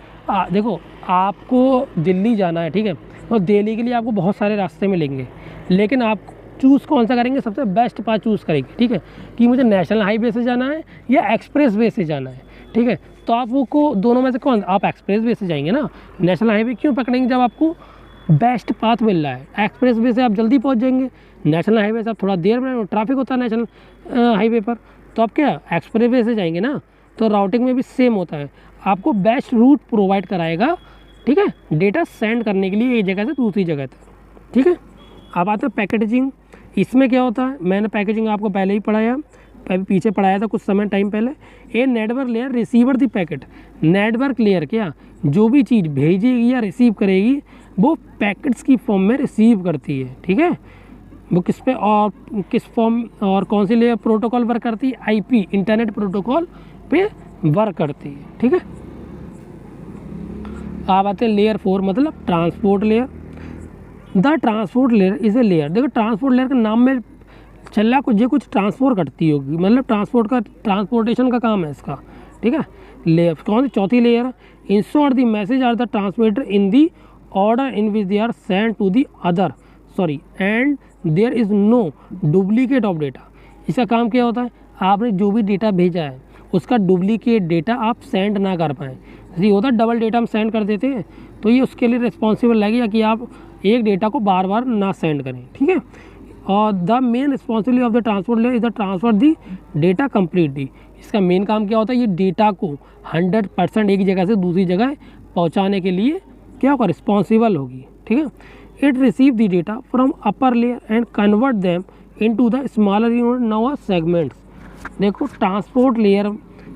देखो आपको दिल्ली जाना है, ठीक है, तो दिल्ली के लिए आपको बहुत सारे रास्ते मिलेंगे, लेकिन आप चूज़ कौन सा करेंगे, सबसे बेस्ट पाथ चूज़ करेंगे, ठीक है, कि मुझे नेशनल हाईवे से जाना है या एक्सप्रेस वे से जाना है, ठीक है। तो आप वो को दोनों में से कौन, आप एक्सप्रेस वे से जाएंगे ना। नेशनल हाईवे क्यों पकड़ेंगे, जब आपको बेस्ट पाथ मिल रहा है। एक्सप्रेस वे से आप जल्दी पहुंच जाएंगे, नेशनल हाईवे से आप थोड़ा देर में, ट्रैफिक होता है नेशनल हाईवे पर, तो आप क्या एक्सप्रेस वे से जाएंगे ना। तो राउटिंग में भी सेम होता है, आपको बेस्ट रूट प्रोवाइड कराएगा, ठीक है, डेटा सेंड करने के लिए एक जगह से दूसरी जगह तक, ठीक है। अब आते हैं पैकेजिंग। इसमें क्या होता है, मैंने पैकेजिंग आपको पहले ही पढ़ाया, पीछे पढ़ाया था कुछ समय टाइम पहले। A network layer receiver the packet, network layer क्या जो भी चीज़ भेजेगी या रिसीव करेगी वो पैकेट्स की फॉर्म में रिसीव करती है, ठीक है। वो किस पे और किस फॉर्म और कौन सी लेयर प्रोटोकॉल वर्क करती है, आईपी इंटरनेट प्रोटोकॉल पे वर्क करती है, ठीक है। आप आते हैं लेयर 4 मतलब transport layer. The transport layer is a layer, देखो ट्रांसपोर्ट लेयर के नाम में चल रहा कुछ ट्रांसपोर्ट करती होगी, मतलब ट्रांसपोर्टेशन का काम है इसका, ठीक है। लेयर कौन सी, चौथी layer, ensure the message are the transmitter in the order in which they are send to the other end there is no duplicate of data. इसका काम क्या होता है, आपने जो भी डेटा भेजा है उसका डुप्लीकेट डेटा आप सेंड ना कर पाएँ। जैसे होता है डबल डेटा हम सेंड कर देते हैं, तो ये उसके लिए रिस्पॉन्सिबल लगेगा कि आप एक डेटा को बार बार ना सेंड करें, ठीक है। और the main responsibility of the transport layer is the transfer the data completely. इसका मेन काम क्या होता है, ये डेटा को 100% एक जगह से दूसरी जगह पहुंचाने के लिए क्या होगा, रिस्पॉन्सिबल होगी, ठीक है। It receive the data from upper layer and convert them into the smaller unit now segments. देखो ट्रांसपोर्ट लेयर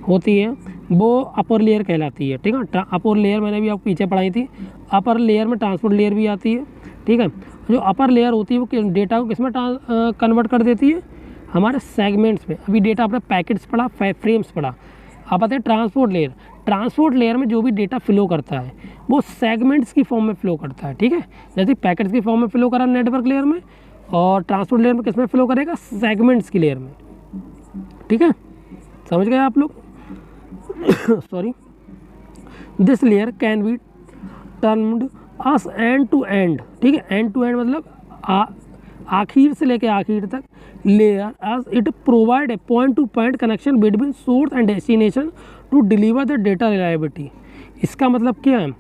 होती है वो अपर लेयर कहलाती है, ठीक है। अपर लेयर मैंने भी आपको पीछे पढ़ाई थी, अपर लेयर में ट्रांसपोर्ट लेयर भी आती है, ठीक है। जो अपर लेयर होती है वो डेटा को किस में कन्वर्ट कर देती है, हमारे सेगमेंट्स में। अभी डेटा आपने पैकेट्स पढ़ा, फ्रेम्स पढ़ा। आप आते हैं ट्रांसपोर्ट लेयर। ट्रांसपोर्ट लेयर में जो भी डेटा फ्लो करता है वो सेगमेंट्स की फॉर्म में फ्लो करता है, ठीक है। जैसे पैकेट्स की फॉर्म में फ्लो करा नेटवर्क लेयर में, और ट्रांसपोर्ट लेयर में किस में फ्लो करेगा, सेगमेंट्स की लेयर में, ठीक है। समझ गए आप लोग? Sorry, this layer can be termed as end to end, ठीक है। एंड टू एंड मतलब आखिर से लेके आखिर तक layer, as it provide a point to point connection between source and destination to deliver the data reliability. इसका मतलब क्या है,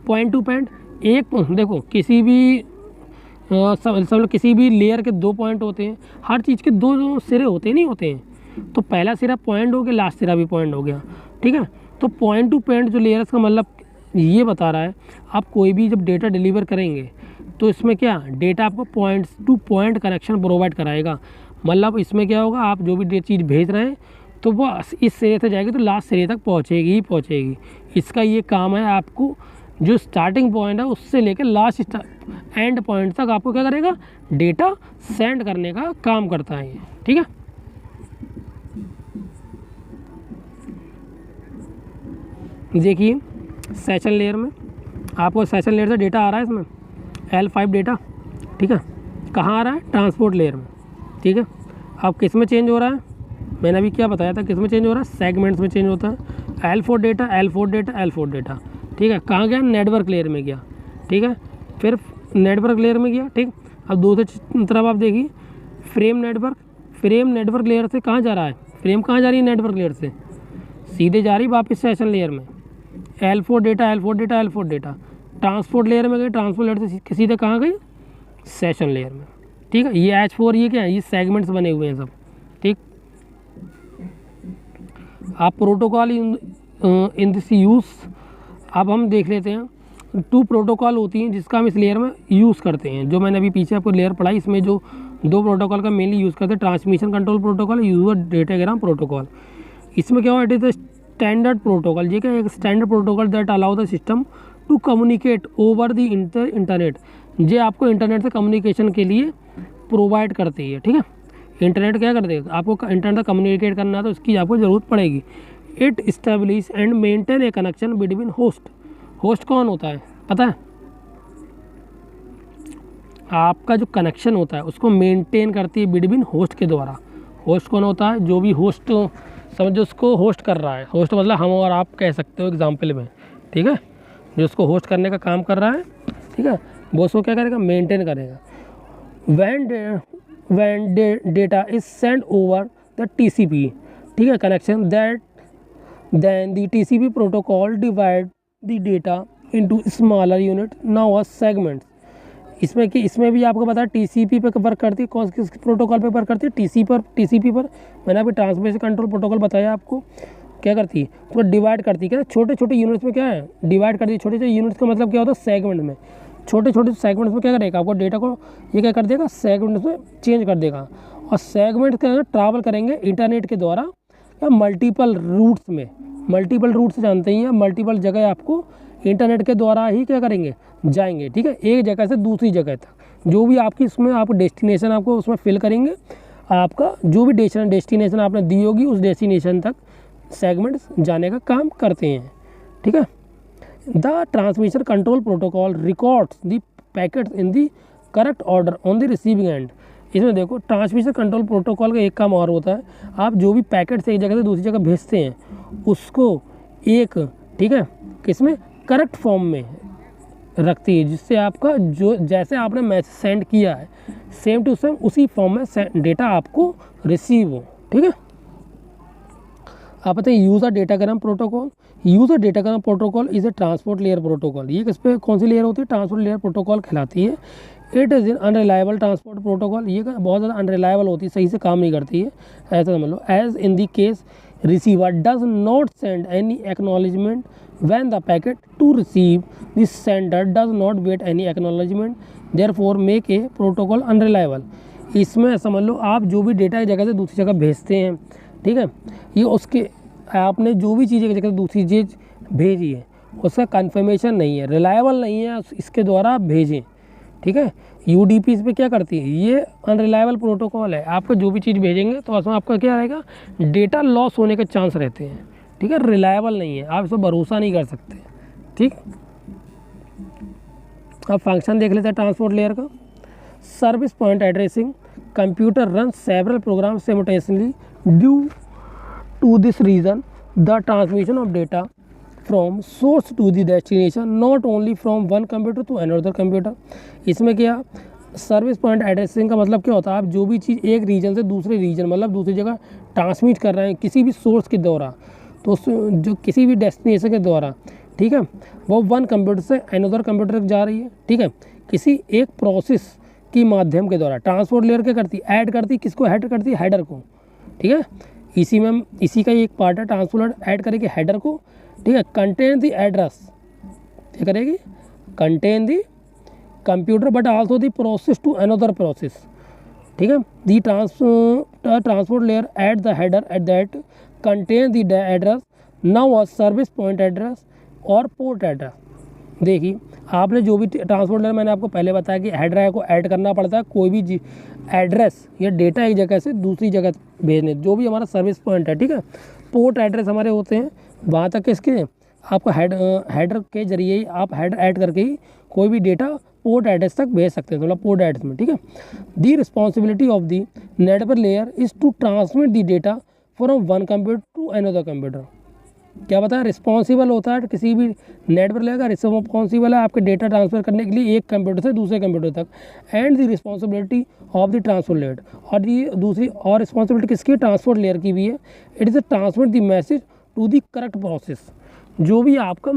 पॉइंट टू पॉइंट, एक देखो किसी भी समझ किसी भी लेयर के 2 पॉइंट होते हैं, हर चीज़ के 2 सिरे होते नहीं होते हैं, तो पहला सिरा पॉइंट हो गया, लास्ट सिरा भी पॉइंट हो गया, ठीक है। तो पॉइंट टू पॉइंट जो लेयर्स का मतलब ये बता रहा है, आप कोई भी जब डेटा डिलीवर करेंगे तो इसमें क्या डेटा आपको point to point connection provide कराएगा। मतलब इसमें क्या होगा, आप जो भी चीज़ भेज रहे हैं तो वो इस सिरे से जाएगी तो लास्ट सिरे तक पहुँचेगी ही पहुँचेगी। इसका ये काम है, आपको जो स्टार्टिंग पॉइंट है उससे लेकर लास्ट एंड पॉइंट तक आपको क्या करेगा, डेटा सेंड करने का काम करता है ये, ठीक है। देखिए सेशन लेयर में आपको सेशन लेयर से डेटा आ रहा है, इसमें L5 डेटा, ठीक है। कहाँ आ रहा है, ट्रांसपोर्ट लेयर में, ठीक है। अब किस में चेंज हो रहा है, मैंने अभी क्या बताया था, किस में चेंज हो रहा है, सेगमेंट्स में चेंज होता है। L4 data, L4 data, L4 data, ठीक है। कहाँ गया, नेटवर्क लेयर में गया, ठीक है। फिर नेटवर्क लेयर में गया, ठीक। अब दूसरी तरफ आप देखिए फ्रेम नेटवर्क लेयर से कहाँ जा रहा है, फ्रेम कहाँ जा रही है, नेटवर्क लेयर से सीधे जा रही वापस सेशन लेयर में। L4 data, L4 data, L4 data, transport layer में गई, ट्रांसपोर्ट लेयर से सीधे कहाँ गई, सेशन लेयर में, ठीक है। ये H4 ये क्या है, ये सेगमेंट्स बने हुए हैं सब, ठीक। आप प्रोटोकॉल इन दिस यूज़, अब हम देख लेते हैं 2 प्रोटोकॉल होती हैं जिसका हम इस लेयर में यूज़ करते हैं। जो मैंने अभी पीछे आपको लेयर पढ़ाई, इसमें जो 2 प्रोटोकॉल का मेनली यूज़ करते हैं, transmission control protocol, user datagram protocol. इसमें क्या हुआ, it is the standard protocol, ये क्या एक standard protocol that allow the system to communicate over the internet. ये आपको इंटरनेट से कम्युनिकेशन के लिए प्रोवाइड करती है, ठीक है। इंटरनेट क्या कर देगा, आपको इंटरनेट से कम्युनिकेट करना है तो इसकी आपको ज़रूरत पड़ेगी। It establish and maintain A connection between host कौन होता है पता है, आपका जो कनेक्शन होता है उसको मेंटेन करती है बिटवीन होस्ट के द्वारा। होस्ट कौन होता है, जो भी होस्ट समझो उसको होस्ट कर रहा है, होस्ट मतलब हम और आप कह सकते हो एग्जाम्पल में, ठीक है। जो उसको होस्ट करने का काम कर रहा है, ठीक है, वो उसको क्या करेगा, मेंटेन करेगा। when data is sent over the TCP, ठीक है, connection that then the TCP protocol divide the data into smaller unit now as segments। इसमें भी आपको पता है TCP पे वर्क करती है, कौन किस प्रोटोकॉल पे वर्क करती है, TCP पर। मैंने अभी ट्रांसमिशन कंट्रोल प्रोटोकॉल बताया आपको, क्या करती है, उसको डिवाइड करती है, क्या छोटे छोटे यूनिट्स में क्या है, डिवाइड करती है। छोटे छोटे यूनिट्स का मतलब क्या होता है, सेगमेंट में, छोटे छोटे सेगमेंट्स में क्या करेगा, आपको डेटा को ये क्या कर देगा, सेगमेंट्स में चेंज कर देगा। और सेगमेंट क्या ट्रैवल करेंगे इंटरनेट के द्वारा या मल्टीपल रूट्स में, मल्टीपल रूट्स जानते ही हैं, मल्टीपल जगह आपको इंटरनेट के द्वारा ही क्या करेंगे, जाएंगे, ठीक है, एक जगह से दूसरी जगह तक। जो भी आपकी इसमें आप डेस्टिनेशन आपको उसमें फिल करेंगे, आपका जो भी डेस्टिनेशन आपने दी होगी उस डेस्टिनेशन तक सेगमेंट्स जाने का काम करते हैं। ठीक है। The transmission control protocol records the packets in the correct order on the receiving end. इसमें देखो ट्रांसमिशन कंट्रोल प्रोटोकॉल का एक काम और होता है, आप जो भी पैकेट से एक जगह से दूसरी जगह भेजते हैं उसको एक, ठीक है, किसमें, करेक्ट फॉर्म में रखती है, जिससे आपका जो जैसे आपने मैसेज सेंड किया है सेम टू सेम उसी फॉर्म में डेटा आपको रिसीव हो। ठीक है। आप बताइए user datagram protocol. User datagram protocol is a transport layer protocol. ये किस पे कौन सी लेयर होती है, ट्रांसपोर्ट लेयर प्रोटोकॉल कहलाती है। It is in unreliable transport protocol. ये बहुत ज़्यादा अनरिलायबल होती है, सही से काम नहीं करती है, ऐसा समझ लो। As in the case receiver does not send any acknowledgement when the packet to receive the sender does not wait any acknowledgement therefore make a protocol unreliable। इसमें समझ लो आप जो भी डेटा एक जगह से दूसरी जगह भेजते हैं, ठीक है, ये उसके आपने जो भी चीज़ एक जगह से दूसरी चीज़ भेजी है उसका कन्फर्मेशन नहीं है, रिलायबल नहीं है, इसके द्वारा आप भेजें। ठीक है। यूडीपी इस पर क्या करती है, ये अनरिलायबल प्रोटोकॉल है। आपको जो भी चीज़ भेजेंगे तो उसमें आपका क्या रहेगा, डेटा लॉस होने के चांस रहते हैं। ठीक है। रिलायबल नहीं है, आप इस पर भरोसा नहीं कर सकते। ठीक। अब फंक्शन देख लेते हैं ट्रांसपोर्ट लेयर का। Service point addressing, computer run several program simultaneously due to this reason the transmission of data from source to the destination not only from one computer to another computer. इसमें क्या, सर्विस पॉइंट एड्रेसिंग का मतलब क्या होता है, आप जो भी चीज़ एक रीजन से दूसरे रीजन मतलब दूसरी जगह ट्रांसमिट कर रहे हैं किसी भी सोर्स के द्वारा, तो जो किसी भी डेस्टिनेशन के द्वारा, ठीक है, वो वन कंप्यूटर से अनदर कंप्यूटर तक जा रही है। ठीक है। किसी एक प्रोसेस की माध्यम के द्वारा ट्रांसपोर्ट लेयर क्या करती है, ऐड करती है, किसको ऐड करती है, हेडर को। ठीक है। इसी का एक पार्ट है, ट्रांसपोर्ट ऐड करेगी हेडर को। ठीक है। कंटेन द एड्रेस, क्या करेगी, contain the computer but also the process to another process. ठीक है। The transport layer add the header at that contain the address now a service point address और पोर्ट एड्रेस। देखिए आपने जो भी ट्रांसपोर्ट लेयर, मैंने आपको पहले बताया कि हेडर को ऐड करना पड़ता है, कोई भी एड्रेस या डेटा एक जगह से दूसरी जगह भेजने, जो भी हमारा सर्विस पॉइंट है। ठीक है। पोर्ट एड्रेस हमारे होते हैं वहाँ तक किसके, आपका हेडर के जरिए ही आप हेडर ऐड करके ही कोई भी डेटा पोर्ट एड्रेस तक भेज सकते हैं, मतलब पोर्ट एड्रेस में। ठीक है। The responsibility of the network layer is to transmit the data from one computer to another computer. क्या बताया, रिस्पॉन्सिबल होता है किसी भी नेटवर्क लेयर का, रिस्पॉन्सिबल है आपके डेटा ट्रांसफर करने के लिए एक कंप्यूटर से दूसरे कंप्यूटर तक। And the responsibility of the transport layer, और ये दूसरी और रिस्पॉन्सिबिलिटी किसकी, ट्रांसपोर्ट लेयर की भी है। It is transmit the message to the correct process. जो भी आपका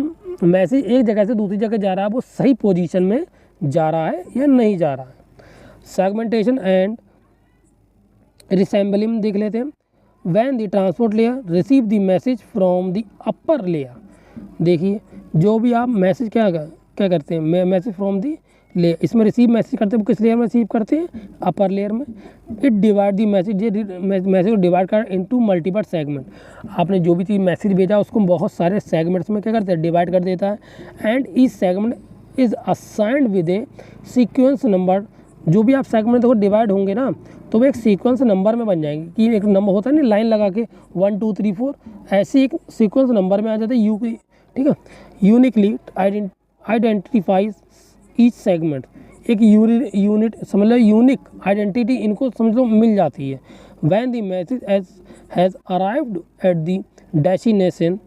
मैसेज एक जगह से दूसरी जगह जा रहा है वो सही पोजीशन में जा रहा है या नहीं जा रहा है। सेगमेंटेशन एंड रिसेंबलिंग देख लेते हैं। When the transport layer receive the message from the upper layer, देखिए जो भी आप मैसेज क्या करते हैं, मैसेज फ्रॉम दी लेयर, इसमें रिसीव मैसेज करते हैं, वो किस लेयर में रिसीव करते हैं, अपर लेयर में। इट डिवाइड दी मैसेज, ये मैसेज को डिवाइड कर इनटू मल्टीपल सेगमेंट। आपने जो भी चीज़ मैसेज भेजा उसको बहुत सारे सेगमेंट्स में क्या करते हैं, डिवाइड कर देता है। And each segment is assigned with A sequence number. जो भी आप सेगमेंट देखो डिवाइड होंगे ना तो वो एक सीक्वेंस नंबर में बन जाएंगे, कि एक नंबर होता है ना लाइन लगा के 1 2 3 4, ऐसे एक सीक्वेंस नंबर में आ जाता है। ठीक है। यूनिकली आइडेंटिफाइज ईच सेगमेंट, एक यूनिट समझ लो, यूनिक आइडेंटिटी इनको समझ लो मिल जाती है। When the message has arrived at the destination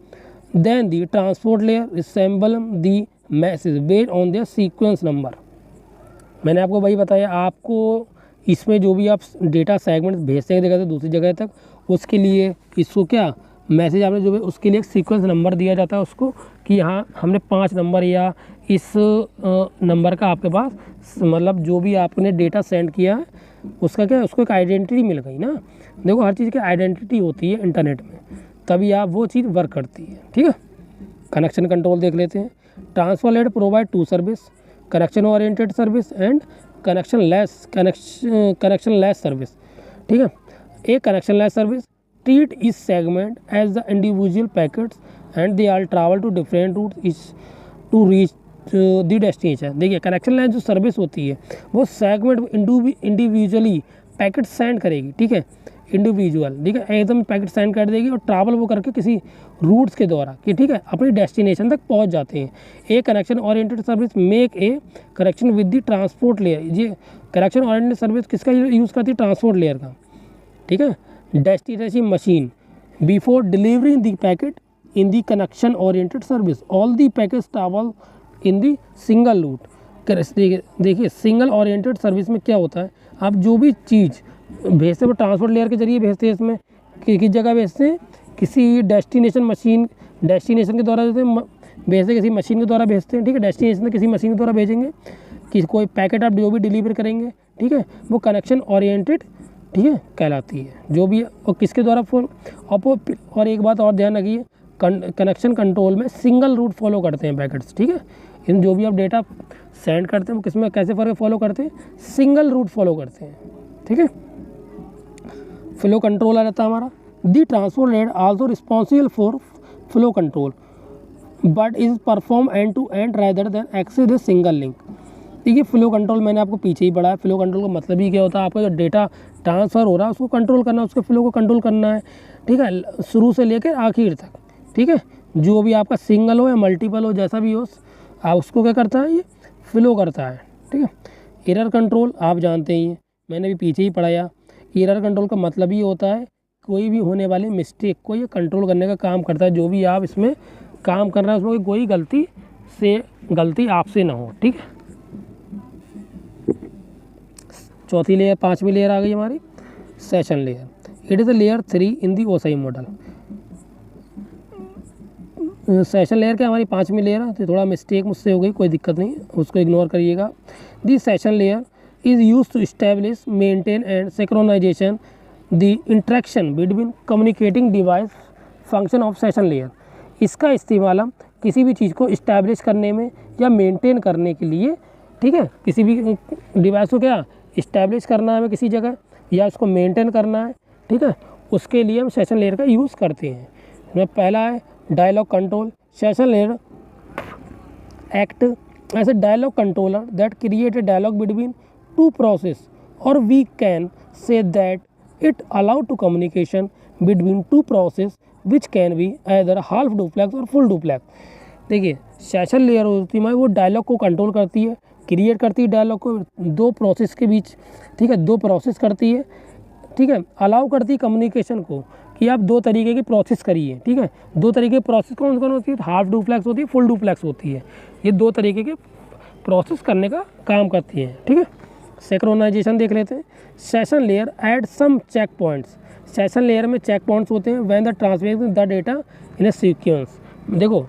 then the transport layer reassemble the message based on their sequence number. मैंने आपको वही बताया, आपको इसमें जो भी आप डेटा सेगमेंट भेजते हैं जगह से दूसरी जगह तक, उसके लिए इसको क्या मैसेज आपने जो भी उसके लिए एक सीक्वेंस नंबर दिया जाता है उसको, कि यहाँ हमने 5 नंबर या इस नंबर का आपके पास मतलब जो भी आपने डेटा सेंड किया है उसका क्या, उसको एक आइडेंटिटी मिल गई ना। देखो हर चीज़ की आइडेंटिटी होती है इंटरनेट में, तभी आप वो चीज़ वर्क करती है। ठीक है। कनेक्शन कंट्रोल देख लेते हैं। Transfer layer provide 2 service, connection oriented service and connectionless service. ठीक है। एक कनेक्शन लेस सर्विस ट्रीट इस segment as the individual packets and they are travel to different routes is to reach the destination. देखिए कनेक्शन लाइन जो सर्विस होती है वो सेगमेंट इंडिविजुअली पैकेट सेंड करेगी, ठीक है, इंडिविजुअल, ठीक है, एकदम पैकेट सेंड कर देगी और ट्रैवल वो करके किसी रूट्स के द्वारा कि ठीक है अपनी डेस्टिनेशन तक पहुंच जाते हैं। A connection oriented service make a connection with the transport layer. ये कनेक्शन ओरिएंटेड सर्विस किसका यूज़ करती है? ट्रांसपोर्ट लेयर का, ठीक है। Destination machine before delivering the packet in the connection oriented service all the packet travel in the single route. देखिए सिंगल ओरिएंटेड सर्विस में क्या होता है, आप जो भी चीज़ भेजते हैं वो ट्रांसपोर्ट लेयर के जरिए भेजते हैं। इसमें किस जगह भेजते हैं? किसी डेस्टिनेशन के द्वारा भेजते हैं, किसी मशीन के द्वारा भेजते हैं, ठीक है। डेस्टिनेशन किसी मशीन के द्वारा भेजेंगे कि कोई पैकेट आप जो भी डिलीवर करेंगे, ठीक है, वो कनेक्शन ओरिएंटेड, ठीक है, कहलाती है जो भी। और किसके द्वारा और एक बात और ध्यान रखिए, कनेक्शन कंट्रोल में सिंगल रूट फॉलो करते हैं पैकेट्स, ठीक है। इन जो भी आप डेटा सेंड करते हैं वो किसमें कैसे फॉलो करते हैं? सिंगल रूट फॉलो करते हैं, ठीक है। फ्लो कंट्रोल आ जाता है हमारा। The transport layer also responsible for flow control but is perform end to end rather than access the single link. देखिए फ्लो कंट्रोल मैंने आपको पीछे ही पढ़ा है। फ्लो कंट्रोल का मतलब ही क्या होता है? आपका जो डेटा ट्रांसफ़र हो रहा है उसको कंट्रोल करना, उसके फ्लो को कंट्रोल करना है, ठीक है, शुरू से लेकर आखिर तक, ठीक है। जो भी आपका सिंगल हो या मल्टीपल हो, जैसा भी हो, उसको क्या करता है? ये फ्लो करता है, ठीक है। एरर कंट्रोल आप जानते ही हैं, मैंने भी पीछे ही पढ़ाया। एरर कंट्रोल का मतलब ही होता है कोई भी होने वाली मिस्टेक को ये कंट्रोल करने का काम करता है। जो भी आप इसमें काम कर रहे हैं उसमें कोई गलती आपसे ना हो, ठीक है। चौथी लेयर, पांचवी लेयर आ गई हमारी session layer. It is a layer 3 in the OSI model. Session layer क्या हमारी पांचवी लेयर है, तो थोड़ा मिस्टेक मुझसे हो गई, कोई दिक्कत नहीं, उसको इग्नोर करिएगा। The session layer is used to establish, maintain and synchronization the interaction between communicating device function of session layer। इसका इस्तेमाल हम किसी भी चीज़ को इस्टेब्लिश करने में या मेंटेन करने के लिए, ठीक है, किसी भी डिवाइस को क्या इस्टेब्लिश करना है हमें किसी जगह या उसको मेंटेन करना है, ठीक है, उसके लिए हम सेशन लेयर का यूज़ करते हैं। पहला है dialogue control. Session layer act as a dialogue controller that create a dialogue between two process, or we can say that it allow to communication between two process which can be either half duplex or full duplex। देखिए सेशन लेयर होती है वो डायलॉग को कंट्रोल करती है, क्रिएट करती है डायलॉग को दो प्रोसेस के बीच, ठीक है, दो प्रोसेस करती है, ठीक है, अलाउ करती है कम्युनिकेशन को कि आप दो तरीके की प्रोसेस करिए, ठीक है। दो तरीके की प्रोसेस कौन कौन होती है? हाफ डुप्लेक्स होती है, फुल डुप्लेक्स होती है। ये दो तरीके के प्रोसेस करने का काम करती है, ठीक है। सिंक्रोनाइजेशन देख लेते हैं। Session layer add some check points. Session layer में चेक पॉइंट्स होते हैं when the transmission the data in a sequence. देखो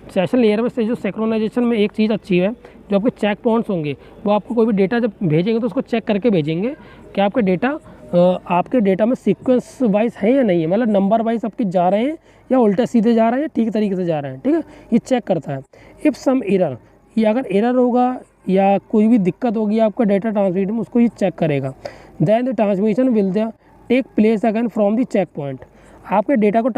सेशन लेयर में से जो सिंक्रोनाइजेशन में एक चीज़ अच्छी है, जो आपके चेक पॉइंट्स होंगे वो आपको कोई भी डेटा जब भेजेंगे तो उसको चेक करके भेजेंगे कि आपके डेटा में सीक्वेंस वाइज है या नहीं है, मतलब नंबर वाइज आपके जा रहे हैं या उल्टे सीधे जा रहे हैं, ठीक तरीके से जा रहे हैं, ठीक है, ये चेक करता है। इफ़ सम एरर, ये अगर एरर होगा या कोई भी दिक्कत होगी आपका डेटा ट्रांसमिट में, उसको ये चेक करेगा। Then the transmission will take place again from the check point. आपके डेटा को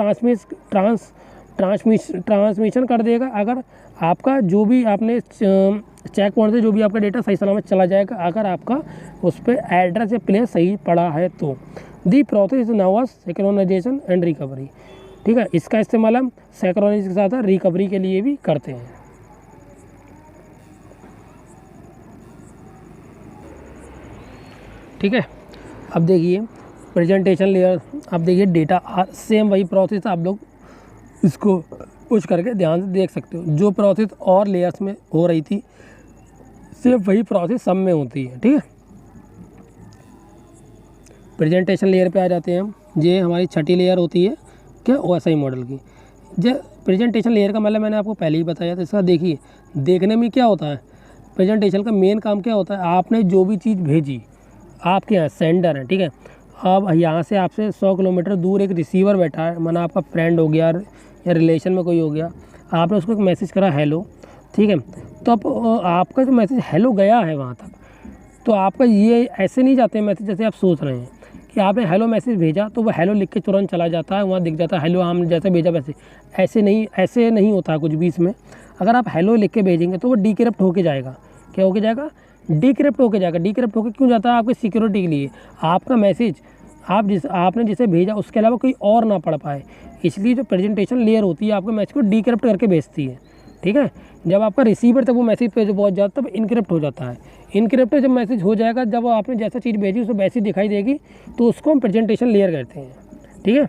ट्रांसमिशन कर देगा अगर आपका जो भी आपने चेक पॉइंट से जो भी आपका डेटा सही सलामत चला जाएगा, अगर आपका उस पर एड्रेस या प्लेस सही पड़ा है तो। The process is now synchronization and recovery, ठीक है। इसका इस्तेमाल हम सिंक्रोनाइजेशन के साथ रिकवरी के लिए भी करते हैं। ठीक है, अब देखिए प्रेजेंटेशन लेयर। अब देखिए डेटा सेम वही प्रोसेस, आप लोग इसको पुश करके ध्यान से देख सकते हो। जो प्रोसेस और लेयर्स में हो रही थी सिर्फ वही प्रोसेस सब में होती है, ठीक है। प्रेजेंटेशन लेयर पे आ जाते हैं हम। ये हमारी छठी लेयर होती है क्या ओएसआई मॉडल की। जो प्रेजेंटेशन लेयर का मतलब मैंने आपको पहले ही बताया था। इसका देखिए देखने में क्या होता है, प्रेजेंटेशन का मेन काम क्या होता है, आपने जो भी चीज़ भेजी, आपके यहाँ सेंडर है, ठीक है, अब यहाँ से आपसे 100 किलोमीटर दूर एक रिसीवर बैठा है, माना आपका फ्रेंड हो गया या रिलेशन में कोई हो गया, आपने उसको एक मैसेज करा हेलो, ठीक है, तो अब आपका जो मैसेज हेलो गया है वहाँ तक, तो आपका ये ऐसे नहीं जाते मैसेज जैसे आप सोच रहे हैं कि आपने हेलो मैसेज भेजा तो वो हेलो लिख के तुरंत चला जाता है, वहाँ दिख जाता है हेलो, हमने जैसे भेजा वैसे। ऐसे नहीं होता है कुछ भी इसमें। अगर आप हेलो लिख के भेजेंगे तो वो डिक्रिप्ट होके जाएगा। क्या होके जाएगा? डिक्रिप्ट होके जाएगा। डिक्रिप्ट होके क्यों जाता है? आपकी सिक्योरिटी के लिए। आपका मैसेज आपने जिसे भेजा उसके अलावा कोई और ना पढ़ पाए, इसलिए जो प्रेजेंटेशन लेयर होती है आपके मैसेज को डिक्रिप्ट करके भेजती है। ठीक है, जब आपका रिसीवर तक वो मैसेज पे पहुंच जाता है तब इनक्रिप्ट हो जाता है। इनक्रिप्ट जब मैसेज हो जाएगा, जब वो आपने जैसा चीज़ भेजी उसको वैसी दिखाई देगी, तो उसको हम प्रेजेंटेशन लेयर कहते हैं। ठीक है,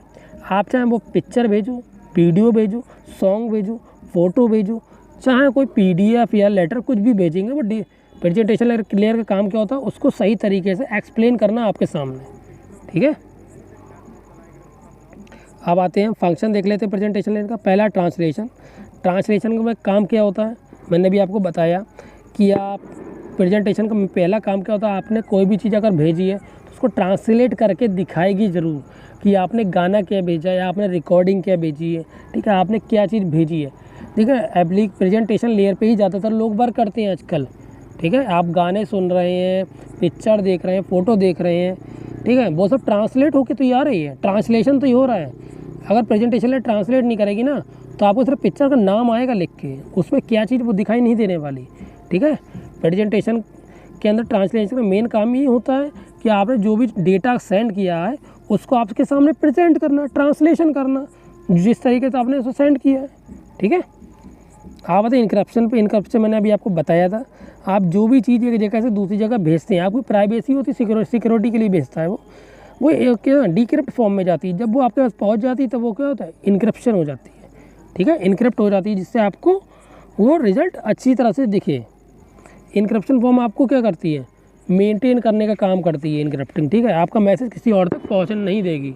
आप चाहे वो पिक्चर भेजो, वीडियो भेजो, सॉन्ग भेजो, फ़ोटो भेजो, चाहे कोई PDF या लेटर कुछ भी भेजेंगे, वो प्रेजेंटेशन लेयर का काम क्या होता है? उसको सही तरीके से एक्सप्लेन करना आपके सामने। ठीक है, अब आते हैं फंक्शन देख लेते हैं प्रेजेंटेशन लेयर का। पहला ट्रांसलेशन। ट्रांसलेशन का काम क्या होता है? मैंने भी आपको बताया कि आप प्रेजेंटेशन का पहला काम क्या होता है, आपने कोई भी चीज़ अगर भेजी है तो उसको ट्रांसलेट करके दिखाएगी ज़रूर कि आपने गाना क्या भेजा है, आपने रिकॉर्डिंग क्या भेजी है। ठीक है, आपने क्या चीज़ भेजी है। ठीक है, प्रेजेंटेशन लेयर पे ही ज़्यादातर लोग वर्क करते हैं आजकल। ठीक है, आप गाने सुन रहे हैं, पिक्चर देख रहे हैं, फ़ोटो देख रहे हैं, ठीक है, वो सब ट्रांसलेट होके तो ही आ रही है, ट्रांसलेशन तो ही हो रहा है। अगर प्रेजेंटेशन लेयर ट्रांसलेट नहीं करेगी ना तो आपको सिर्फ पिक्चर का नाम आएगा लिख के, उसमें क्या चीज़ वो दिखाई नहीं देने वाली। ठीक है, प्रेजेंटेशन के अंदर ट्रांसलेशन का मेन काम ये होता है कि आपने जो भी डेटा सेंड किया है उसको आपके सामने प्रेजेंट करना, ट्रांसलेशन करना जिस तरीके से आपने उसको सेंड किया है। ठीक है, आप बताइए इनक्रप्शन पे। इनक्रप्शन मैंने अभी आपको बताया था, आप जो भी चीज़ एक जगह से दूसरी जगह भेजते हैं, आपकी प्राइवेसी होती है, सिक्योरिटी के लिए भेजता है वो क्या डिक्रिप्ट फॉर्म में जाती है। जब वो आपके पास पहुंच जाती है तब वो क्या होता है? इनक्रप्शन हो जाती है। ठीक है, इनक्रिप्ट हो जाती है, जिससे आपको वो रिज़ल्ट अच्छी तरह से दिखे। इनक्रिप्शन फॉर्म आपको क्या करती है? मेंटेन करने का काम करती है इनक्रिप्टिंग। ठीक है, आपका मैसेज किसी और तक पहुँचने नहीं देगी।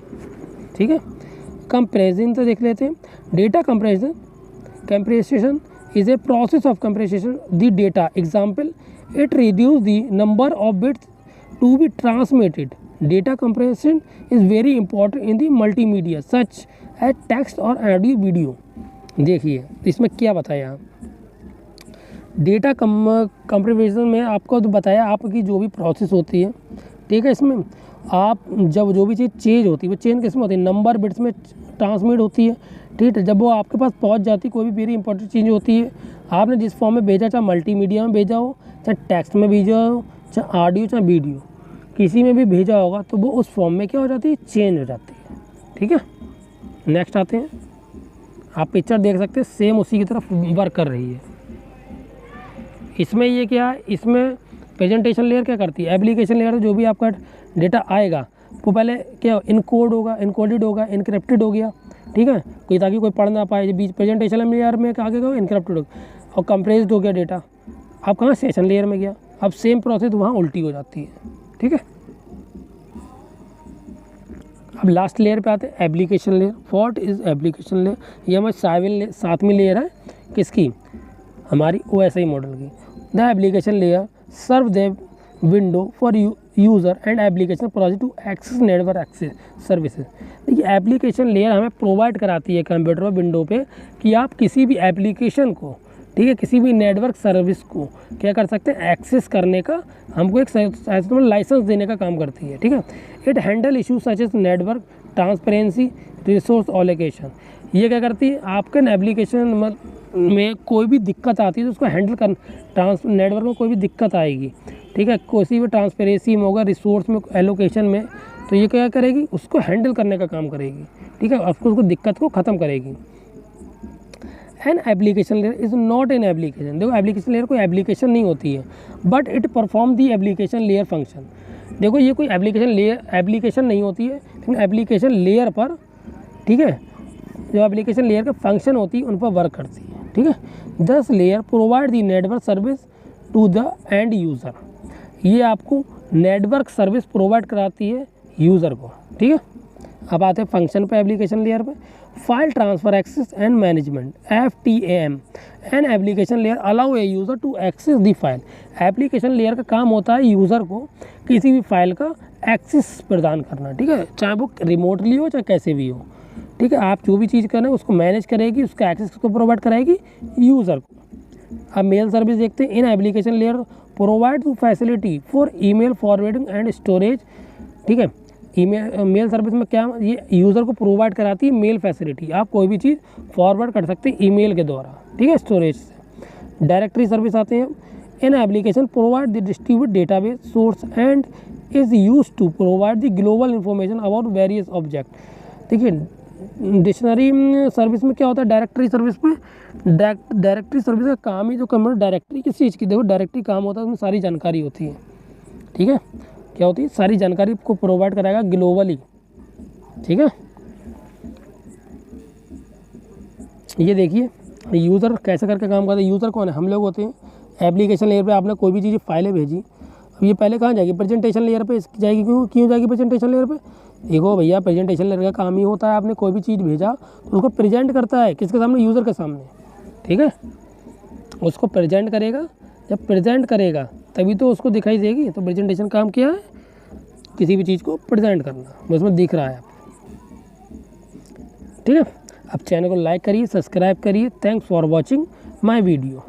ठीक है, कंप्रेशन तो देख लेते हैं। Data compression is a process of compression the data. Example, it reduce the number of bits to be transmitted. Data compression is very important in the multimedia such as text or audio video. देखिए इसमें क्या बताया, डेटा कंप्रेशन में आपको तो बताया आपकी जो भी प्रोसेस होती है। ठीक है, इसमें आप जब जो भी चीज़ चेंज होती है वो चेंज किस में होती है? नंबर बिट्स में ट्रांसमिट होती है। ठीक है, जब वो आपके पास पहुंच जाती है, कोई भी वेरी इंपॉर्टेंट चीज़ होती है, आपने जिस फॉर्म में भेजा, चाहे मल्टीमीडिया में भेजा हो, चाहे टेक्स्ट में भेजा हो, चाहे ऑडियो, चाहे वीडियो, किसी में भी भेजा होगा तो वो उस फॉर्म में क्या हो जाती है? चेंज हो जाती है। ठीक है, नेक्स्ट आते हैं। आप पिक्चर देख सकते हैं, सेम उसी की तरफ वर्क कर रही है। इसमें ये क्या है? इसमें प्रेजेंटेशन लेयर क्या करती है? एप्लीकेशन लेयर जो भी आपका डेटा आएगा वो पहले क्या इनकोड होगा, इनकोडेड होगा, इनक्रिप्टेड हो गया। ठीक है, कोई ताकि कोई पढ़ ना पाए। बीच प्रेजेंटेशन लेयर में आगे गया इनक्रिप्टेड हो गया और कंप्रेस्ड हो गया डेटा। अब कहाँ सेशन लेयर में गया, अब सेम प्रोसेस वहाँ उल्टी हो जाती है। ठीक है, अब लास्ट लेयर पे आते हैं, application layer. What is application layer? ये हमारी सातवीं लेयर है किसकी? हमारी OSI मॉडल की। The application layer serve the window for user and application project to access network access services. देखिए एप्लीकेशन लेयर हमें प्रोवाइड कराती है कंप्यूटर और विंडो पे कि आप किसी भी एप्लीकेशन को, ठीक है, किसी भी नेटवर्क सर्विस को क्या कर सकते हैं? एक्सेस करने का हमको एक लाइसेंस देने का काम करती है। ठीक है, it handle issues such as network transparency, resource allocation. ये क्या करती है? आपके एप्लीकेशन में कोई भी दिक्कत आती है तो उसको हैंडल कर, नेटवर्क में कोई भी दिक्कत आएगी, ठीक है, किसी भी ट्रांसपेरेंसी में होगा, रिसोर्स में, एलोकेशन में, तो ये क्या करेगी? उसको हैंडल करने का काम करेगी। ठीक है, उसको दिक्कत को ख़त्म करेगी। N application layer is not an application. देखो एप्लीकेशन लेयर कोई एप्लीकेशन नहीं होती है, but it perform the application layer function. देखो ये कोई एप्लीकेशन नहीं होती है, लेकिन एप्लीकेशन लेयर पर, ठीक है, जो एप्लीकेशन लेयर के फंक्शन होती है उन पर वर्क करती है। ठीक है, this layer provide the network service to the end user. ये आपको नेटवर्क सर्विस प्रोवाइड कराती है यूज़र को। ठीक है, अब आते हैं फंक्शन पे, एप्लीकेशन लेयर पे। File transfer access and management, FTAM। An application layer allow a user to access the file. Application layer का काम होता है यूज़र को किसी भी फाइल का एक्सेस प्रदान करना। ठीक है, चाहे वो रिमोटली हो चाहे कैसे भी हो। ठीक है, आप जो भी चीज़ करें उसको मैनेज करेगी, उसका एक्सेस को प्रोवाइड कराएगी यूज़र को। अब मेल सर्विस देखते हैं। In application layer provide to facility for email forwarding and storage. ठीक है, मेल सर्विस में क्या, ये यूज़र को प्रोवाइड कराती है मेल फैसिलिटी। आप कोई भी चीज़ फॉरवर्ड कर सकते हैं ईमेल के द्वारा, ठीक है, स्टोरेज से। डायरेक्टरी सर्विस आते हैं। An application provide the distribute database source and is use to provide the global information about various object. देखिए डिक्शनरी सर्विस में क्या होता है, डायरेक्टरी सर्विस में डायरेक्टरी सर्विस का काम ही जो कंप्यूटर डायरेक्टरी किस चीज़ की, देखो डायरेक्टरी काम होता है उसमें सारी जानकारी होती है, ठीक है, क्या होती है, सारी जानकारी को प्रोवाइड कराएगा ग्लोबली, ठीक है। ये देखिए यूज़र कैसे करके काम करता है, यूज़र कौन है, हम लोग होते हैं। एप्लीकेशन लेयर पे आपने कोई भी चीज़ फाइलें भेजी, अब ये पहले कहाँ जाएगी, प्रेजेंटेशन लेयर पे जाएगी, क्यों जाएगी प्रेजेंटेशन लेयर पे, देखो भैया प्रेजेंटेशन लेयर का काम ही होता है, आपने कोई भी चीज़ भेजा तो उसको प्रेजेंट करता है किसके सामने, यूज़र के सामने, ठीक है, उसको प्रेजेंट करेगा, जब प्रेजेंट करेगा तभी तो उसको दिखाई देगी। तो प्रेजेंटेशन काम क्या है, किसी भी चीज़ को प्रेजेंट करना, उसमें दिख रहा है आपको, ठीक है। अब चैनल को लाइक करिए, सब्सक्राइब करिए। Thanks for watching my video.